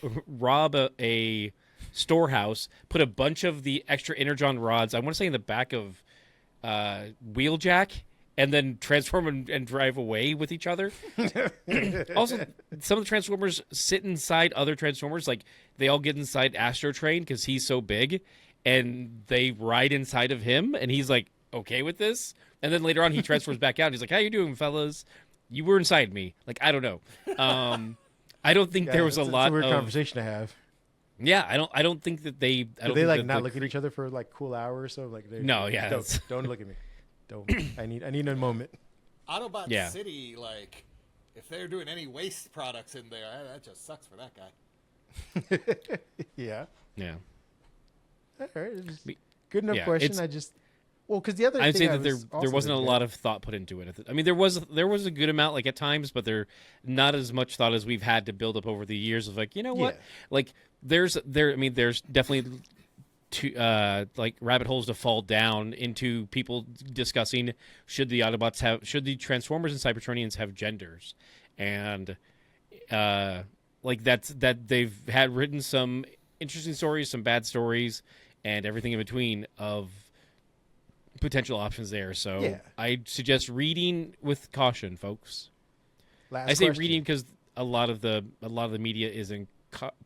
[SPEAKER 2] a storehouse, put a bunch of the extra energon rods, I want to say in the back of Wheeljack, and then transform and drive away with each other. Also, some of the Transformers sit inside other Transformers. Like they all get inside Astro Train because he's so big, and they ride inside of him, and he's like okay with this. And then later on, he transforms back out. And he's like, "How you doing, fellas? You were inside me." Like I don't know. I don't think there was a lot
[SPEAKER 1] It's a weird
[SPEAKER 2] of
[SPEAKER 1] conversation to have.
[SPEAKER 2] Yeah, I don't think that they. I
[SPEAKER 1] Do
[SPEAKER 2] don't
[SPEAKER 1] they
[SPEAKER 2] think
[SPEAKER 1] like
[SPEAKER 2] that
[SPEAKER 1] not
[SPEAKER 2] the
[SPEAKER 1] look at each other for like cool hour or so? Like
[SPEAKER 2] No, yeah, that's-
[SPEAKER 1] don't look at me. Don't. I need a moment.
[SPEAKER 3] Autobot
[SPEAKER 2] Yeah.
[SPEAKER 3] City, like, if they're doing any waste products in there, that just sucks for that guy.
[SPEAKER 1] Yeah.
[SPEAKER 2] Yeah.
[SPEAKER 1] All right. It was
[SPEAKER 2] Me-
[SPEAKER 1] good enough
[SPEAKER 2] yeah,
[SPEAKER 1] question.
[SPEAKER 2] it's-
[SPEAKER 1] Because the other
[SPEAKER 2] I'd
[SPEAKER 1] thing
[SPEAKER 2] say
[SPEAKER 1] I
[SPEAKER 2] that there
[SPEAKER 1] was also
[SPEAKER 2] wasn't a
[SPEAKER 1] looking
[SPEAKER 2] lot
[SPEAKER 1] at-
[SPEAKER 2] of thought put into it. I mean, there was a good amount, like at times, but there not as much thought as we've had to build up over the years. Of like, you know what,
[SPEAKER 1] Yeah.
[SPEAKER 2] like there's definitely like rabbit holes to fall down into people discussing should the Transformers and Cybertronians have genders, and like that they've had written some interesting stories, some bad stories, and everything in between of potential options there. So
[SPEAKER 1] Yeah.
[SPEAKER 2] I suggest reading with caution, folks.
[SPEAKER 1] Last
[SPEAKER 2] I say
[SPEAKER 1] question.
[SPEAKER 2] reading because a lot of the media is in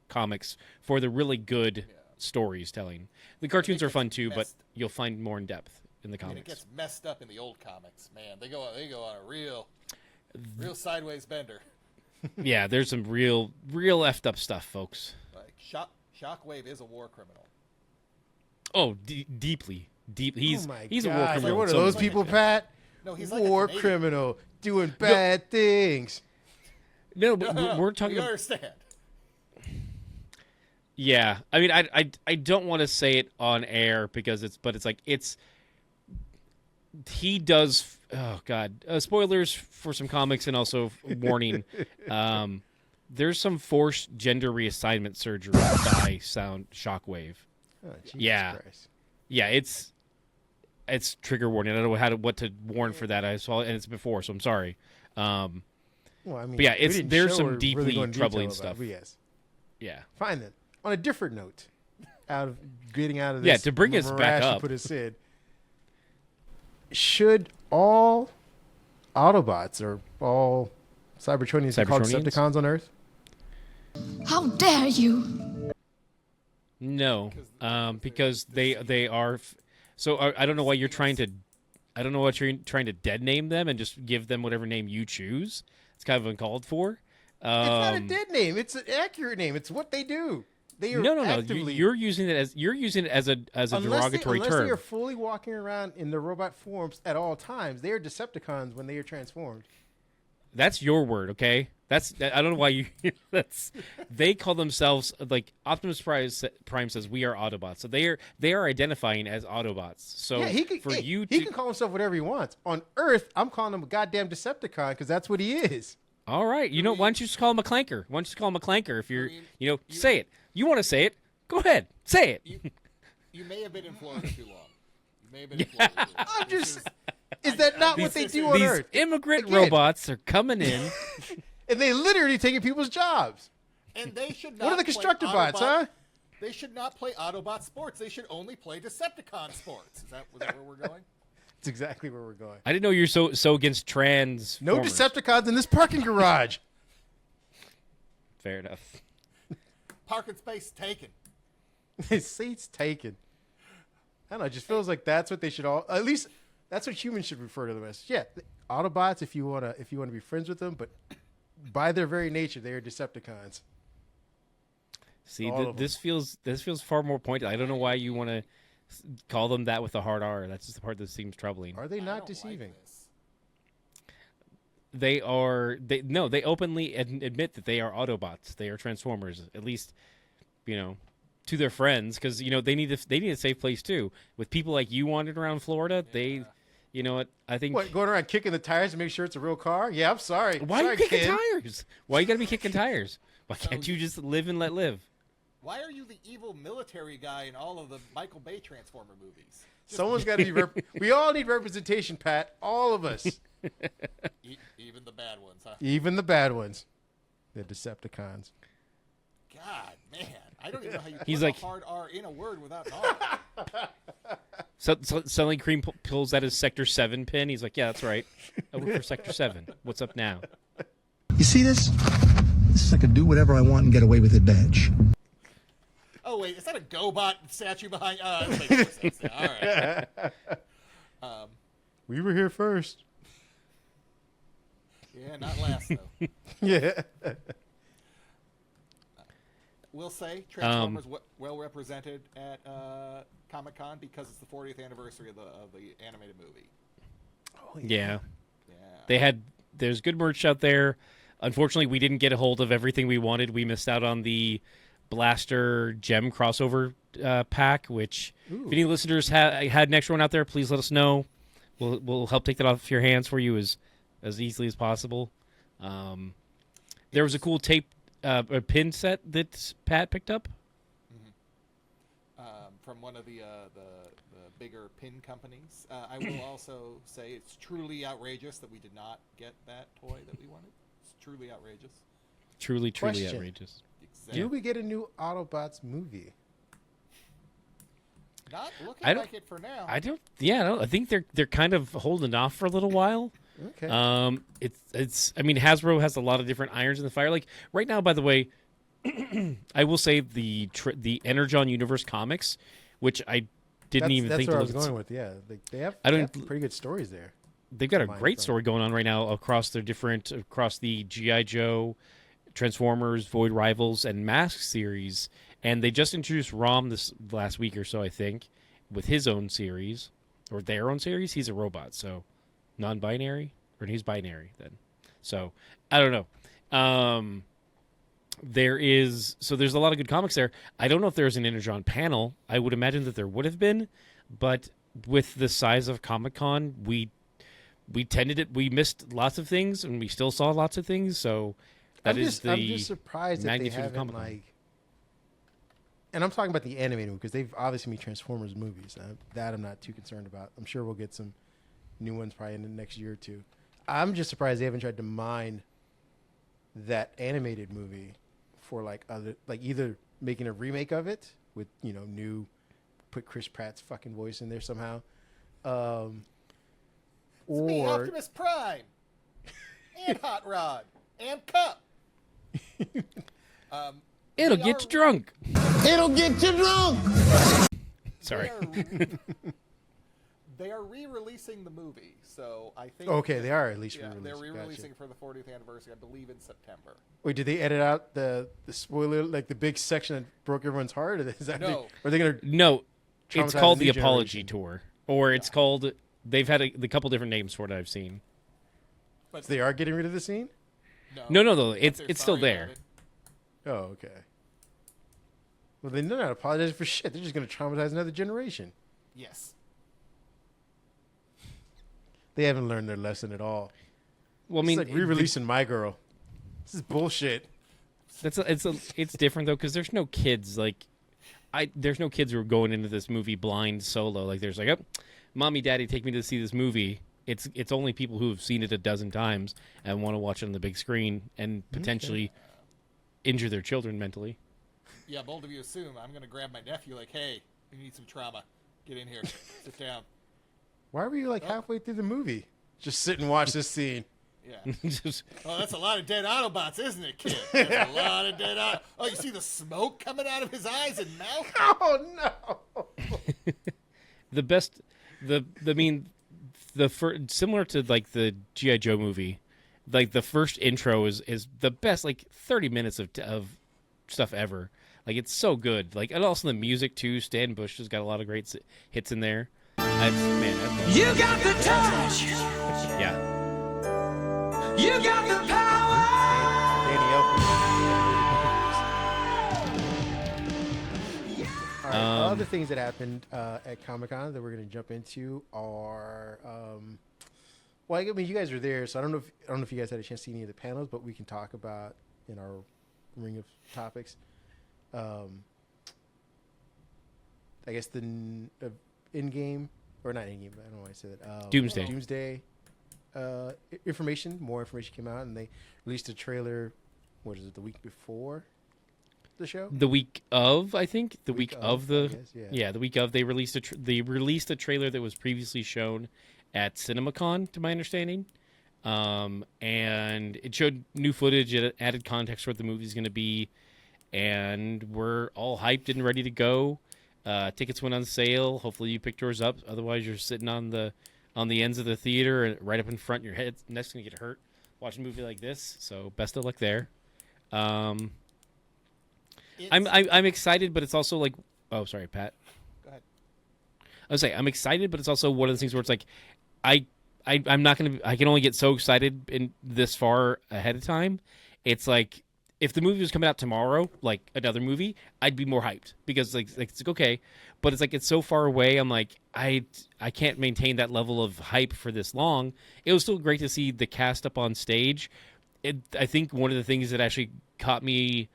[SPEAKER 2] comics for the really good stories telling. The cartoons are fun too, but
[SPEAKER 3] messed-
[SPEAKER 2] you'll find more in depth in the
[SPEAKER 3] And it
[SPEAKER 2] comics.
[SPEAKER 3] gets messed up in the old comics, man. They go on a real sideways bender.
[SPEAKER 2] Yeah, there's some real effed up stuff, folks.
[SPEAKER 3] Like Shockwave is a war criminal.
[SPEAKER 2] Oh, deeply. He's
[SPEAKER 1] Oh my
[SPEAKER 2] he's a
[SPEAKER 1] God.
[SPEAKER 2] war
[SPEAKER 1] You're
[SPEAKER 2] criminal.
[SPEAKER 1] one of
[SPEAKER 2] So-
[SPEAKER 1] those people, Pat.
[SPEAKER 3] No, he's like a
[SPEAKER 1] War
[SPEAKER 3] Canadian.
[SPEAKER 1] criminal doing bad things.
[SPEAKER 2] No, but we're talking
[SPEAKER 3] You
[SPEAKER 2] about.
[SPEAKER 3] understand?
[SPEAKER 2] Yeah, I mean, I don't want to say it on air because he does. Oh God, spoilers for some comics and also warning. There's some forced gender reassignment surgery by Shockwave.
[SPEAKER 1] Oh, Jesus
[SPEAKER 2] Yeah.
[SPEAKER 1] Christ.
[SPEAKER 2] Yeah, it's trigger warning. I don't know what to warn for that. I saw it and it's before, so I'm sorry.
[SPEAKER 1] Well, I mean,
[SPEAKER 2] But yeah,
[SPEAKER 1] we
[SPEAKER 2] it's-
[SPEAKER 1] didn't
[SPEAKER 2] there's
[SPEAKER 1] show
[SPEAKER 2] some
[SPEAKER 1] or really
[SPEAKER 2] deeply
[SPEAKER 1] go into detail
[SPEAKER 2] troubling
[SPEAKER 1] about it,
[SPEAKER 2] stuff.
[SPEAKER 1] but yes.
[SPEAKER 2] Yeah.
[SPEAKER 1] Fine then. On a different note, getting out of this.
[SPEAKER 2] Yeah, to bring us back
[SPEAKER 1] morass you
[SPEAKER 2] up.
[SPEAKER 1] Put us in. Should all Autobots or all Cybertronians are called
[SPEAKER 2] Cybertronians?
[SPEAKER 1] Decepticons on Earth?
[SPEAKER 5] How dare you?
[SPEAKER 2] No, because they are. So I don't know why you're trying to. I don't know what you're trying to dead name them and just give them whatever name you choose. It's kind of uncalled for.
[SPEAKER 1] It's not a dead name. It's an accurate name. It's what they do. They are
[SPEAKER 2] No.
[SPEAKER 1] actively...
[SPEAKER 2] You're using it as a derogatory
[SPEAKER 1] unless
[SPEAKER 2] term.
[SPEAKER 1] they are fully walking around in their robot forms at all times, they are Decepticons when they are transformed.
[SPEAKER 2] That's your word, okay? I don't know why you. They call themselves like Optimus Prime says we are Autobots, so they are identifying as Autobots. So
[SPEAKER 1] Yeah, he can call himself whatever he wants. On Earth, I'm calling him a goddamn Decepticon because that's what he is.
[SPEAKER 2] All right, why don't you just call him a clanker? Why don't you just call him a clanker if you're say it. You want to say it? Go ahead, say it.
[SPEAKER 3] You may have been in Florida too long. You may have been in Florida too long.
[SPEAKER 1] I'm just. Is that not what they do on
[SPEAKER 2] These
[SPEAKER 1] Earth?
[SPEAKER 2] immigrant
[SPEAKER 1] Again.
[SPEAKER 2] robots are coming in.
[SPEAKER 1] And they literally taking people's jobs.
[SPEAKER 3] And they should not.
[SPEAKER 1] What are the
[SPEAKER 3] play
[SPEAKER 1] constructor bots,
[SPEAKER 3] Autobot-
[SPEAKER 1] huh?
[SPEAKER 3] They should not play Autobot sports. They should only play Decepticon sports. Is that where we're going?
[SPEAKER 1] That's exactly where we're going.
[SPEAKER 2] I didn't know you're so against trans.
[SPEAKER 1] No Decepticons in this parking garage.
[SPEAKER 2] Fair enough.
[SPEAKER 3] Parking space taken.
[SPEAKER 1] His seat's taken. I don't know. It just feels like that's what they should all. At least that's what humans should refer to them as. Yeah, Autobots. If you wanna be friends with them, but by their very nature, they are Decepticons.
[SPEAKER 2] See,
[SPEAKER 1] All of
[SPEAKER 2] this feels far more pointed. I don't know why you want to call them that with a hard R. That's just the part that seems troubling.
[SPEAKER 1] Are they
[SPEAKER 3] I
[SPEAKER 1] not
[SPEAKER 3] don't
[SPEAKER 1] deceiving?
[SPEAKER 3] Like this.
[SPEAKER 2] They are. They openly admit that they are Autobots. They are Transformers. At least, to their friends, because they need a safe place too. With people like you wandering around Florida, they, you know what? I think.
[SPEAKER 1] What, going around kicking the tires to make sure it's a real car? Yeah, I'm sorry.
[SPEAKER 2] Why are
[SPEAKER 1] Sorry,
[SPEAKER 2] you kicking
[SPEAKER 1] kid.
[SPEAKER 2] tires? Why you gotta be kicking tires? Why can't you just live and let live?
[SPEAKER 3] Why are you the evil military guy in all of the Michael Bay Transformer movies?
[SPEAKER 1] Someone's got to be. We all need representation, Pat. All of us.
[SPEAKER 3] Even the bad ones, huh?
[SPEAKER 1] Even the bad ones. The Decepticons.
[SPEAKER 3] God, man, I don't even know how you
[SPEAKER 2] He's
[SPEAKER 3] put
[SPEAKER 2] like-
[SPEAKER 3] a hard R in a word without an R.
[SPEAKER 2] So suddenly Kareem pulls out his Sector 7 pin. He's like, yeah, that's right. I work for Sector 7. What's up now?
[SPEAKER 4] You see this? This is like a do whatever I want and get away with it badge.
[SPEAKER 3] Oh wait, is that a GoBot statue behind? That makes more sense. Yeah, all right.
[SPEAKER 1] We were here first.
[SPEAKER 3] Yeah, not last though.
[SPEAKER 1] Yeah.
[SPEAKER 3] We'll say Transformers well represented at Comic-Con because it's the 40th anniversary of the animated movie.
[SPEAKER 1] Oh,
[SPEAKER 2] Yeah.
[SPEAKER 3] Yeah.
[SPEAKER 2] There's good merch out there. Unfortunately, we didn't get a hold of everything we wanted. We missed out on the Blaster Gem crossover pack, which if any listeners had an extra one out there, please let us know. We'll help take that off your hands for you as easily as possible. There was a cool tape a pin set that Pat picked up.
[SPEAKER 3] From one of the bigger pin companies. I will also say it's truly outrageous that we did not get that toy that we wanted. It's truly outrageous.
[SPEAKER 2] Truly
[SPEAKER 1] Question.
[SPEAKER 2] outrageous.
[SPEAKER 3] Exactly.
[SPEAKER 1] Do we get a new Autobots movie?
[SPEAKER 3] Not looking
[SPEAKER 2] I don't-
[SPEAKER 3] like it for now.
[SPEAKER 2] I don't. Yeah, no, I think they're kind of holding off for a little while.
[SPEAKER 1] Okay.
[SPEAKER 2] It's. I mean, Hasbro has a lot of different irons in the fire. Like right now, by the way, I will say the Energon Universe comics, which I didn't even
[SPEAKER 1] that's
[SPEAKER 2] think
[SPEAKER 1] where
[SPEAKER 2] to
[SPEAKER 1] I was
[SPEAKER 2] look at.
[SPEAKER 1] going with. Yeah, they have
[SPEAKER 2] I don't-
[SPEAKER 1] pretty good stories there.
[SPEAKER 2] They've got a
[SPEAKER 1] Mine
[SPEAKER 2] great
[SPEAKER 1] from-
[SPEAKER 2] story going on right now across the GI Joe, Transformers, Void Rivals, and Mask series, and they just introduced Rom this last week or so, I think, with his own series or their own series. He's a robot, so non-binary, or he's binary then. So I don't know. There's a lot of good comics there. I don't know if there's an Energon panel. I would imagine that there would have been, but with the size of Comic-Con, we missed lots of things, and we still saw lots of things. So
[SPEAKER 1] I'm just surprised that they
[SPEAKER 2] magnitude of
[SPEAKER 1] haven't
[SPEAKER 2] Comic-Con.
[SPEAKER 1] and I'm talking about the animated movie because they've obviously made Transformers movies. That I'm not too concerned about. I'm sure we'll get some new ones probably in the next year or two. I'm just surprised they haven't tried to mine that animated movie for either making a remake of it with put Chris Pratt's fucking voice in there somehow,
[SPEAKER 3] It's me,
[SPEAKER 1] or
[SPEAKER 3] Optimus Prime, and Hot Rod. and cup.
[SPEAKER 2] It'll
[SPEAKER 3] They
[SPEAKER 2] get
[SPEAKER 3] are-
[SPEAKER 2] you drunk.
[SPEAKER 4] It'll get you drunk.
[SPEAKER 2] Sorry.
[SPEAKER 3] They are re-releasing the movie, so I think.
[SPEAKER 1] Okay, they are at least
[SPEAKER 3] Yeah,
[SPEAKER 1] re-releasing.
[SPEAKER 3] they're
[SPEAKER 1] Gotcha.
[SPEAKER 3] re-releasing it for the 40th anniversary, I believe, in September.
[SPEAKER 1] Wait, did they edit out the spoiler, like the big section that broke everyone's heart? Or is that
[SPEAKER 3] No.
[SPEAKER 1] Are they gonna?
[SPEAKER 2] No, it's
[SPEAKER 1] Traumatize
[SPEAKER 2] called
[SPEAKER 1] the
[SPEAKER 2] the
[SPEAKER 1] new
[SPEAKER 2] Apology
[SPEAKER 1] generation.
[SPEAKER 2] Tour, or it's called. They've had a couple different names for it. I've seen.
[SPEAKER 3] But
[SPEAKER 1] They are getting rid of the scene?
[SPEAKER 2] No.
[SPEAKER 3] but
[SPEAKER 2] It's
[SPEAKER 3] they're
[SPEAKER 2] still
[SPEAKER 3] sorry
[SPEAKER 2] there.
[SPEAKER 3] about it.
[SPEAKER 1] Oh, okay. Well, they're not apologizing for shit. They're just gonna traumatize another generation.
[SPEAKER 3] Yes.
[SPEAKER 1] They haven't learned their lesson at all.
[SPEAKER 2] Well, I mean,
[SPEAKER 1] It's like re-releasing My Girl. This is bullshit.
[SPEAKER 2] it's different though because there's no kids there's no kids who are going into this movie blind solo. Like there's like, oh, mommy, daddy, take me to see this movie. It's only people who have seen it a dozen times and want to watch it on the big screen and potentially injure their children mentally.
[SPEAKER 3] Yeah, bold of you assume. I'm going to grab my nephew like, hey, you need some trauma. Get in here. Sit down.
[SPEAKER 1] Why were you like halfway through the movie? Just sit and watch this scene.
[SPEAKER 3] Yeah.
[SPEAKER 2] Just-
[SPEAKER 3] Oh, that's a lot of dead Autobots, isn't it, kid? That's a lot of dead Autobots. Oh, you see the smoke coming out of his eyes and mouth?
[SPEAKER 1] Oh no!
[SPEAKER 2] the best, similar to like the G.I. Joe movie, like the first intro is the best, like 30 minutes of stuff ever. Like it's so good. Like, and also the music too. Stan Bush has got a lot of great hits in there.
[SPEAKER 5] You got the touch.
[SPEAKER 2] Yeah.
[SPEAKER 5] You got the power.
[SPEAKER 1] Danny Elfman. All right. Other things that happened at Comic-Con that we're going to jump into are, well, I mean, you guys were there, so I don't know if you guys had a chance to see any of the panels, but we can talk about in our ring of topics. I guess the in-game, or not in-game, I don't know why I said that.
[SPEAKER 2] Doomsday.
[SPEAKER 1] Doomsday information. More information came out, and they released a trailer. What is it? The week before the show.
[SPEAKER 2] The week of, I think, the week of
[SPEAKER 1] I
[SPEAKER 2] the
[SPEAKER 1] guess, yeah.
[SPEAKER 2] the week of they released a trailer that was previously shown at CinemaCon, to my understanding, and it showed new footage. It added context for what the movie's going to be, and we're all hyped and ready to go. Tickets went on sale. Hopefully, you picked yours up. Otherwise, you're sitting on the ends of the theater and right up in front. Your neck's gonna get hurt watching a movie like this. So best of luck there. I'm excited, but it's also like, oh, sorry, Pat.
[SPEAKER 3] Go ahead.
[SPEAKER 2] I was saying I'm excited, but it's also one of those things where it's like, I'm not gonna. I can only get so excited in this far ahead of time. It's like if the movie was coming out tomorrow, like another movie, I'd be more hyped because like it's like, okay, but it's like it's so far away. I'm like I can't maintain that level of hype for this long. It was still great to see the cast up on stage. I think one of the things that actually caught me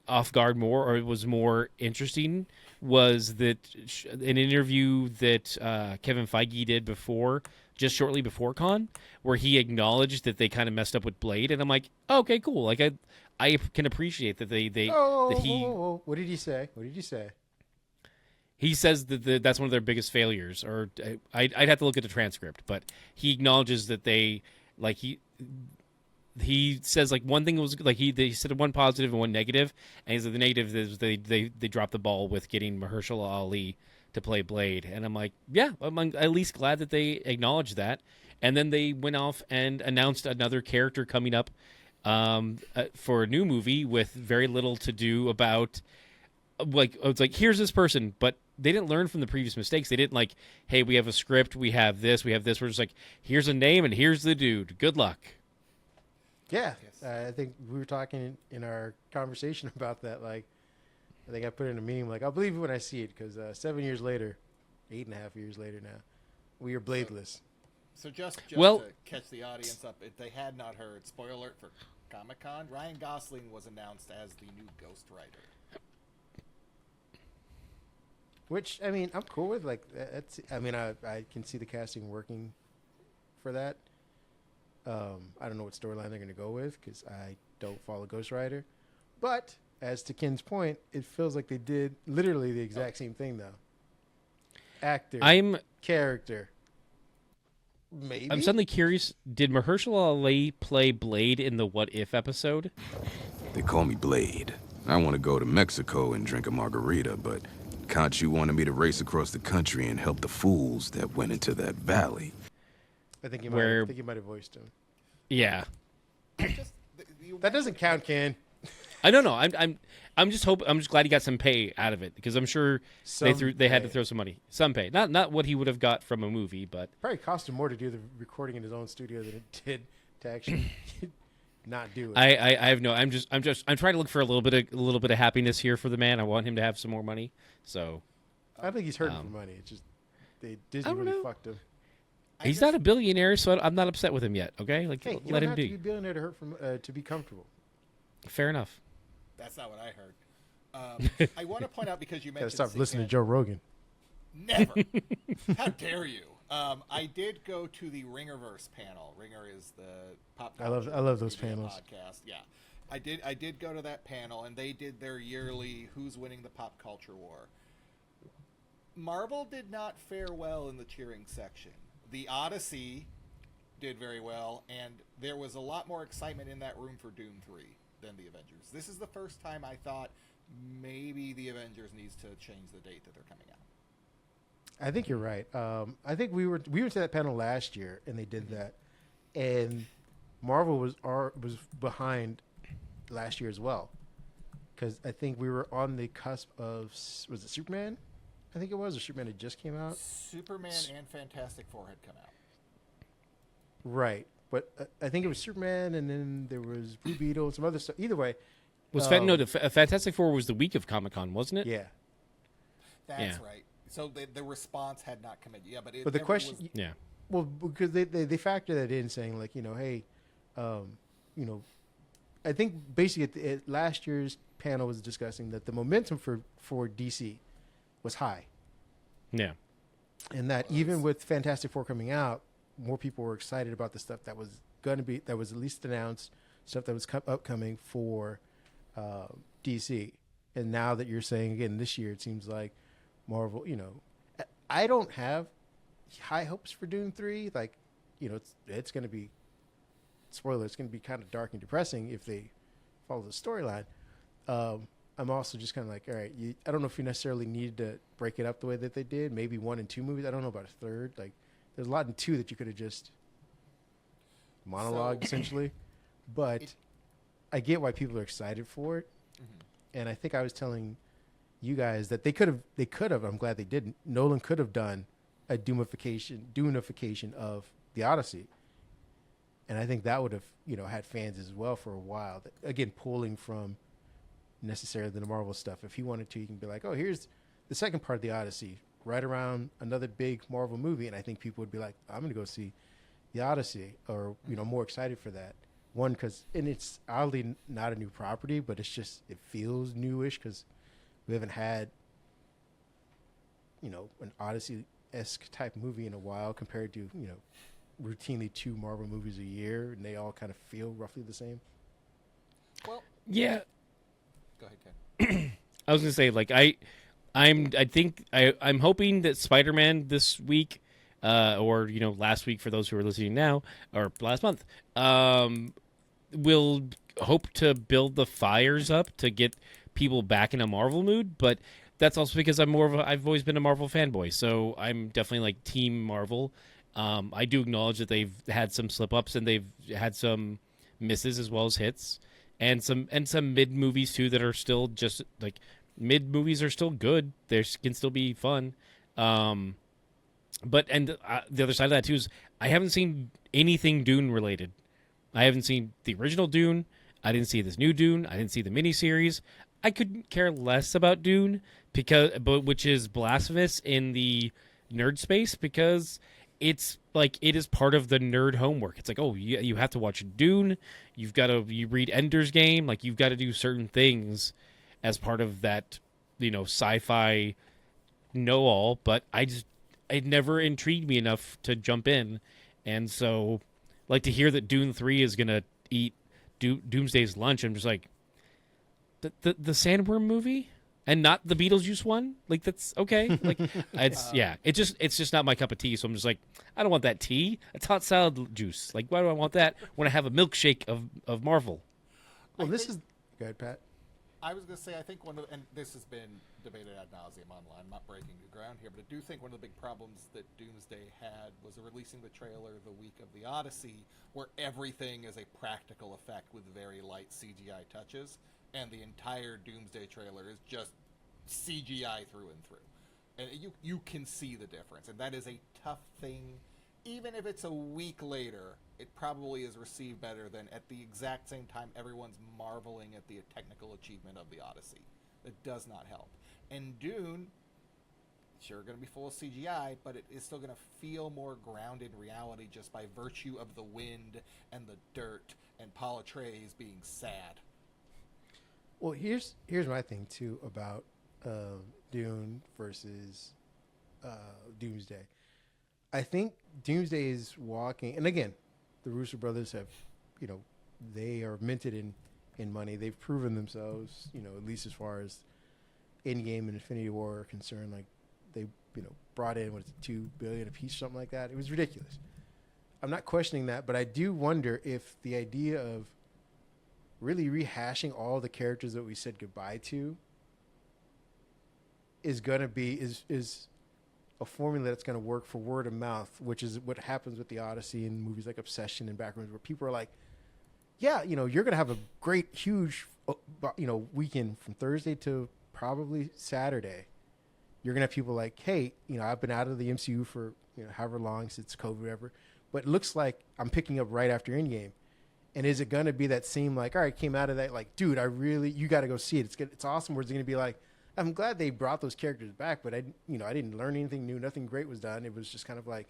[SPEAKER 2] off guard more, or it was more interesting, was that an interview that Kevin Feige did just shortly before Con, where he acknowledged that they kind of messed up with Blade, and I'm like, oh, okay, cool. Like I can appreciate that
[SPEAKER 1] Whoa. What did he say?
[SPEAKER 2] He says that that's one of their biggest failures, or I'd have to look at the transcript, but he acknowledges that they like he says like one thing was like they said one positive and one negative, and he said the negative is they dropped the ball with getting Mahershala Ali to play Blade, and I'm like, yeah, I'm at least glad that they acknowledged that. And then they went off and announced another character coming up for a new movie with very little to do about, like, it's like, here's this person, but they didn't learn from the previous mistakes. They didn't like, hey, we have a script, we have this. We're just like, here's a name and here's the dude. Good luck.
[SPEAKER 1] Yeah, I think we were talking in our conversation about that. Like, I think I put in a meme, like, I'll believe it when I see it, because 7 years later, 8.5 years later now, we are bladeless.
[SPEAKER 3] So just
[SPEAKER 2] Well-
[SPEAKER 3] to catch the audience up, if they had not heard, spoiler alert for Comic-Con, Ryan Gosling was announced as the new Ghost Rider.
[SPEAKER 1] Which, I mean, I'm cool with. Like, that's. I mean, I can see the casting working for that. I don't know what storyline they're going to go with because I don't follow Ghost Rider. But as to Ken's point, it feels like they did literally the exact same thing, though. Actor,
[SPEAKER 2] I'm
[SPEAKER 1] character. Maybe.
[SPEAKER 2] I'm suddenly curious. Did Mahershala Ali play Blade in the What If episode?
[SPEAKER 6] They call me Blade. I want to go to Mexico and drink a margarita, but Conchu wanted me to race across the country and help the fools that went into that valley.
[SPEAKER 1] I think you might have voiced him.
[SPEAKER 2] Yeah.
[SPEAKER 1] That doesn't count, Ken.
[SPEAKER 2] I don't know. I'm just glad he got some pay out of it because I'm sure they had to throw some money, some pay. Not what he would have got from a movie, but
[SPEAKER 1] Probably cost him more to do the recording in his own studio than it did to actually not do it.
[SPEAKER 2] I have no. I'm trying to look for a little bit of happiness here for the man. I want him to have some more money. So
[SPEAKER 1] I don't think he's hurting for money. It's just Disney
[SPEAKER 2] I don't
[SPEAKER 1] really
[SPEAKER 2] know.
[SPEAKER 1] fucked him.
[SPEAKER 2] He's not a billionaire, so I'm not upset with him yet. Okay, like
[SPEAKER 1] Hey, you
[SPEAKER 2] let
[SPEAKER 1] don't
[SPEAKER 2] him
[SPEAKER 1] have
[SPEAKER 2] be.
[SPEAKER 1] to be a billionaire to hurt from to be comfortable.
[SPEAKER 2] Fair enough.
[SPEAKER 3] That's not what I heard. I want to point out because you
[SPEAKER 1] Gotta
[SPEAKER 3] mentioned
[SPEAKER 1] stop listening to
[SPEAKER 3] satanic-
[SPEAKER 1] Joe Rogan.
[SPEAKER 3] Never. How dare you? I did go to the Ringerverse panel. Ringer is the pop.
[SPEAKER 1] I love
[SPEAKER 3] culture
[SPEAKER 1] those
[SPEAKER 3] media
[SPEAKER 1] panels.
[SPEAKER 3] Podcast. Yeah, I did go to that panel, and they did their yearly "Who's Winning the Pop Culture War." Marvel did not fare well in the cheering section. The Odyssey did very well, and there was a lot more excitement in that room for Doom 3 than the Avengers. This is the first time I thought maybe the Avengers needs to change the date that they're coming out.
[SPEAKER 1] I think you're right. I think we went to that panel last year and they did that, and Marvel was behind last year as well, because I think we were on the cusp of, was it Superman? I think it was, or Superman had just came out.
[SPEAKER 3] Superman and Fantastic Four had come out.
[SPEAKER 1] Right, but I think it was Superman, and then there was Blue Beetle and some other stuff. Either way,
[SPEAKER 2] Fantastic Four was the week of Comic-Con, wasn't it?
[SPEAKER 1] yeah.
[SPEAKER 3] That's
[SPEAKER 2] Yeah.
[SPEAKER 3] right. So the response had not come in. Yeah, but
[SPEAKER 1] But the question,
[SPEAKER 3] was,
[SPEAKER 2] Yeah.
[SPEAKER 1] well, because they factor that in, saying like, hey, I think basically at last year's panel was discussing that the momentum for DC was high,
[SPEAKER 2] Yeah.
[SPEAKER 1] and that even with Fantastic Four coming out, more people were excited about the stuff that was that was at least announced, stuff that was upcoming for DC. And now that you're saying again this year, it seems like Marvel, I don't have high hopes for Doom 3. Like, it's going to be, spoiler, it's going to be kind of dark and depressing if they follow the storyline. I'm also just kind of like, all right, I don't know if you necessarily need to break it up the way that they did. Maybe 1 and 2 movies. I don't know about a third. Like, there's a lot in 2 that you could have just monologued essentially. But I get why people are excited for it. Mm-hmm. And I think I was telling you guys that they could have, I'm glad they didn't. Nolan could have done a Dunification of the Odyssey. And I think that would have, had fans as well for a while. Again, pulling from necessarily the Marvel stuff. If he wanted to, he can be like, oh, here's the second part of the Odyssey, right around another big Marvel movie. And I think people would be like, I'm going to go see the Odyssey, or, more excited for that. One, because, and it's oddly not a new property, but it's just, it feels newish because we haven't had, an Odyssey-esque type movie in a while compared to, routinely 2 Marvel movies a year, and they all kind of feel roughly the same.
[SPEAKER 3] well,
[SPEAKER 2] Yeah.
[SPEAKER 3] go ahead, Ken.
[SPEAKER 2] I was gonna say, like, I'm hoping that Spider-Man this week, or last week for those who are listening now, or last month, will hope to build the fires up to get people back in a Marvel mood. But that's also because I've always been a Marvel fanboy, so I'm definitely like Team Marvel. I do acknowledge that they've had some slip-ups and they've had some misses as well as hits, and some mid movies too that are still just like mid movies are still good. They can still be fun. But the other side of that too is I haven't seen anything Dune related. I haven't seen the original Dune. I didn't see this new Dune. I didn't see the miniseries. I couldn't care less about Dune which is blasphemous in the nerd space, because it's like it is part of the nerd homework. It's like, oh, you have to watch Dune. You read Ender's Game. Like, you've got to do certain things as part of that, sci-fi know-all. But it never intrigued me enough to jump in. And so, like, to hear that Dune 3 is going to eat Doomsday's lunch, I'm just like, the Sandworm movie? and not the Beetlejuice one. Like that's okay. Like it's it's just not my cup of tea. So I'm just like, I don't want that tea. It's hot salad juice. Like why do I want that when I have a milkshake of Marvel?
[SPEAKER 1] Well, this is go ahead, Pat.
[SPEAKER 3] I was going to say, I think and this has been debated ad nauseum online, I'm not breaking new ground here, but I do think one of the big problems that Doomsday had was releasing the trailer the week of the Odyssey, where everything is a practical effect with very light CGI touches, and the entire Doomsday trailer is just CGI through and through. And you can see the difference, and that is a tough thing. Even if it's a week later, it probably is received better than at the exact same time everyone's marveling at the technical achievement of the Odyssey. It does not help. And Dune, sure, going to be full of CGI, but it is still going to feel more grounded in reality just by virtue of the wind and the dirt and Paul Atreides being sad.
[SPEAKER 1] Well, here's my thing too about Dune versus Doomsday. I think Doomsday is walking, and again, the Russo brothers have, they are minted in money. They've proven themselves, at least as far as Endgame and Infinity War are concerned. Like they, brought in $2 billion a piece, something like that. It was ridiculous. I'm not questioning that, but I do wonder if the idea of really rehashing all the characters that we said goodbye to is gonna be is a formula that's going to work for word of mouth, which is what happens with the Odyssey and movies like Obsession and Backrooms, where people are like, yeah, you're going to have a great, huge, weekend from Thursday to probably Saturday. You're going to have people like, hey, I've been out of the MCU for, however long since COVID, whatever, but it looks like I'm picking up right after Endgame. And is it going to be that same, like, all right, came out of that, like, dude, you got to go see it. It's good. It's awesome. Or is it going to be like, I'm glad they brought those characters back, but I didn't learn anything new. Nothing great was done. It was just kind of like,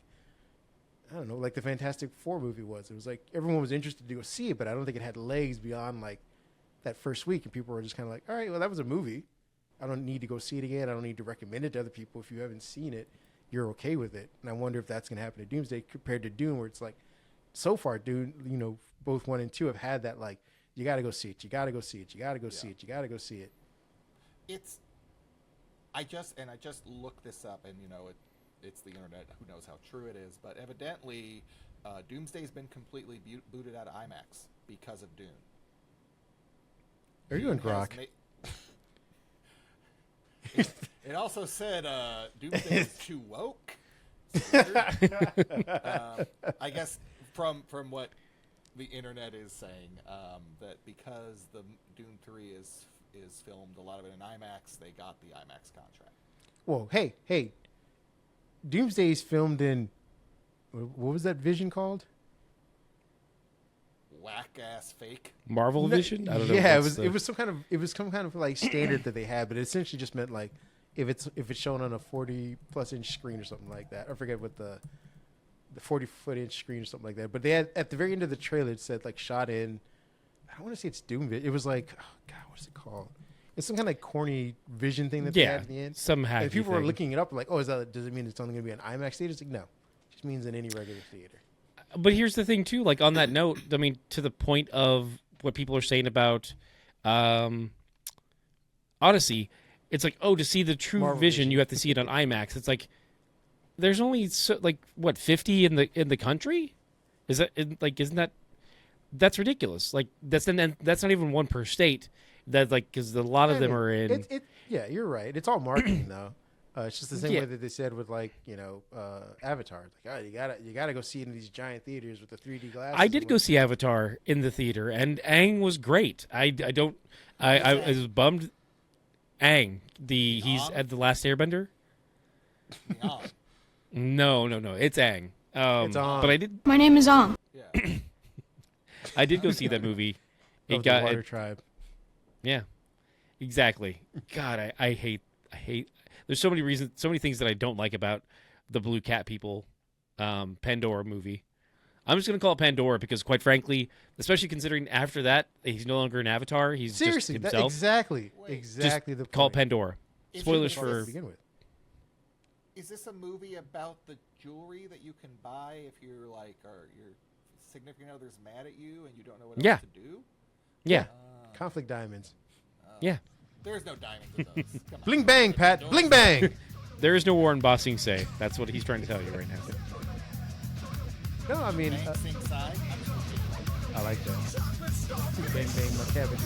[SPEAKER 1] I don't know, like the Fantastic Four movie was. It was like everyone was interested to go see it, but I don't think it had legs beyond like that first week. And people were just kind of like, all right, well, that was a movie. I don't need to go see it again. I don't need to recommend it to other people. If you haven't seen it, you're okay with it. And I wonder if that's going to happen to Doomsday compared to Dune, where it's like, so far, Dune, both 1 and 2 have had that, like, you got to go see it. You got to go see it. You got to go see it. You got to go see it.
[SPEAKER 3] I just looked this up, and it's the internet. Who knows how true it is? But evidently, Doomsday's been completely booted out of IMAX because of Dune.
[SPEAKER 1] Are you doing Grok?
[SPEAKER 3] It also said Doomsday is too woke. I guess from what the internet is saying, that because the Dune 3 is filmed a lot of it in IMAX, they got the IMAX contract.
[SPEAKER 1] Whoa, hey, Doomsday's filmed in, what was that vision called?
[SPEAKER 3] Whack ass fake
[SPEAKER 2] Marvel Vision? I don't know.
[SPEAKER 1] Yeah, it was some kind of like standard that they had, but it essentially just meant like if it's shown on a 40+ inch screen or something like that. I forget what the 40-foot inch screen or something like that. But they had at the very end of the trailer it said like shot in, I don't want to say it's Doom. It was like, oh God, what is it called? It's some kind of like corny vision thing that they had at the end.
[SPEAKER 2] Some hacky
[SPEAKER 1] and people
[SPEAKER 2] thing.
[SPEAKER 1] were looking it up like, oh, does it mean it's only going to be an IMAX theater? It's like, no, it just means in any regular theater.
[SPEAKER 2] But here's the thing too, like on that note, I mean, to the point of what people are saying about Odyssey, it's like, oh, to see the true
[SPEAKER 1] Marvel
[SPEAKER 2] vision,
[SPEAKER 1] Vision.
[SPEAKER 2] you have to see it on IMAX. It's like there's only 50 in the country? Is that like isn't that that's ridiculous? Like that's not even one per state. That like because a lot of them are in.
[SPEAKER 1] Yeah, you're right. It's all marketing though. It's just the same way that they said with like Avatar. Like, oh, you gotta go see it in these giant theaters with the 3D glasses.
[SPEAKER 2] I did go see Avatar in the theater, and Aang was great. I was bummed. Aang, he's at the Last Airbender. No, it's Aang.
[SPEAKER 1] It's on.
[SPEAKER 2] But I did.
[SPEAKER 7] My name is Om.
[SPEAKER 3] Yeah.
[SPEAKER 2] I did go see that movie.
[SPEAKER 1] Of the Water Tribe.
[SPEAKER 2] Yeah, exactly. God, I hate. There's so many things that I don't like about the Blue Cat people, Pandora movie. I'm just gonna call it Pandora because, quite frankly, especially considering after that he's no longer an Avatar. He's
[SPEAKER 1] Seriously,
[SPEAKER 2] just himself.
[SPEAKER 1] exactly
[SPEAKER 2] Just
[SPEAKER 1] the
[SPEAKER 2] call it
[SPEAKER 1] point.
[SPEAKER 2] Pandora.
[SPEAKER 3] Is
[SPEAKER 2] Spoilers
[SPEAKER 3] it-
[SPEAKER 2] for.
[SPEAKER 1] To begin with.
[SPEAKER 3] Is this a movie about the jewelry that you can buy if you're like, or your significant other's mad at you and you don't know what
[SPEAKER 2] Yeah.
[SPEAKER 3] else to do?
[SPEAKER 2] Yeah,
[SPEAKER 1] Conflict Diamonds.
[SPEAKER 2] yeah.
[SPEAKER 3] There's no diamonds in those. Come on.
[SPEAKER 1] Bling bang, Pat. Bling bang.
[SPEAKER 2] There is no war in Bossing Say. That's what he's trying to tell you right now.
[SPEAKER 1] No, I mean,
[SPEAKER 3] Bang, sing, side.
[SPEAKER 1] I like that. Bang bang, my cabbage.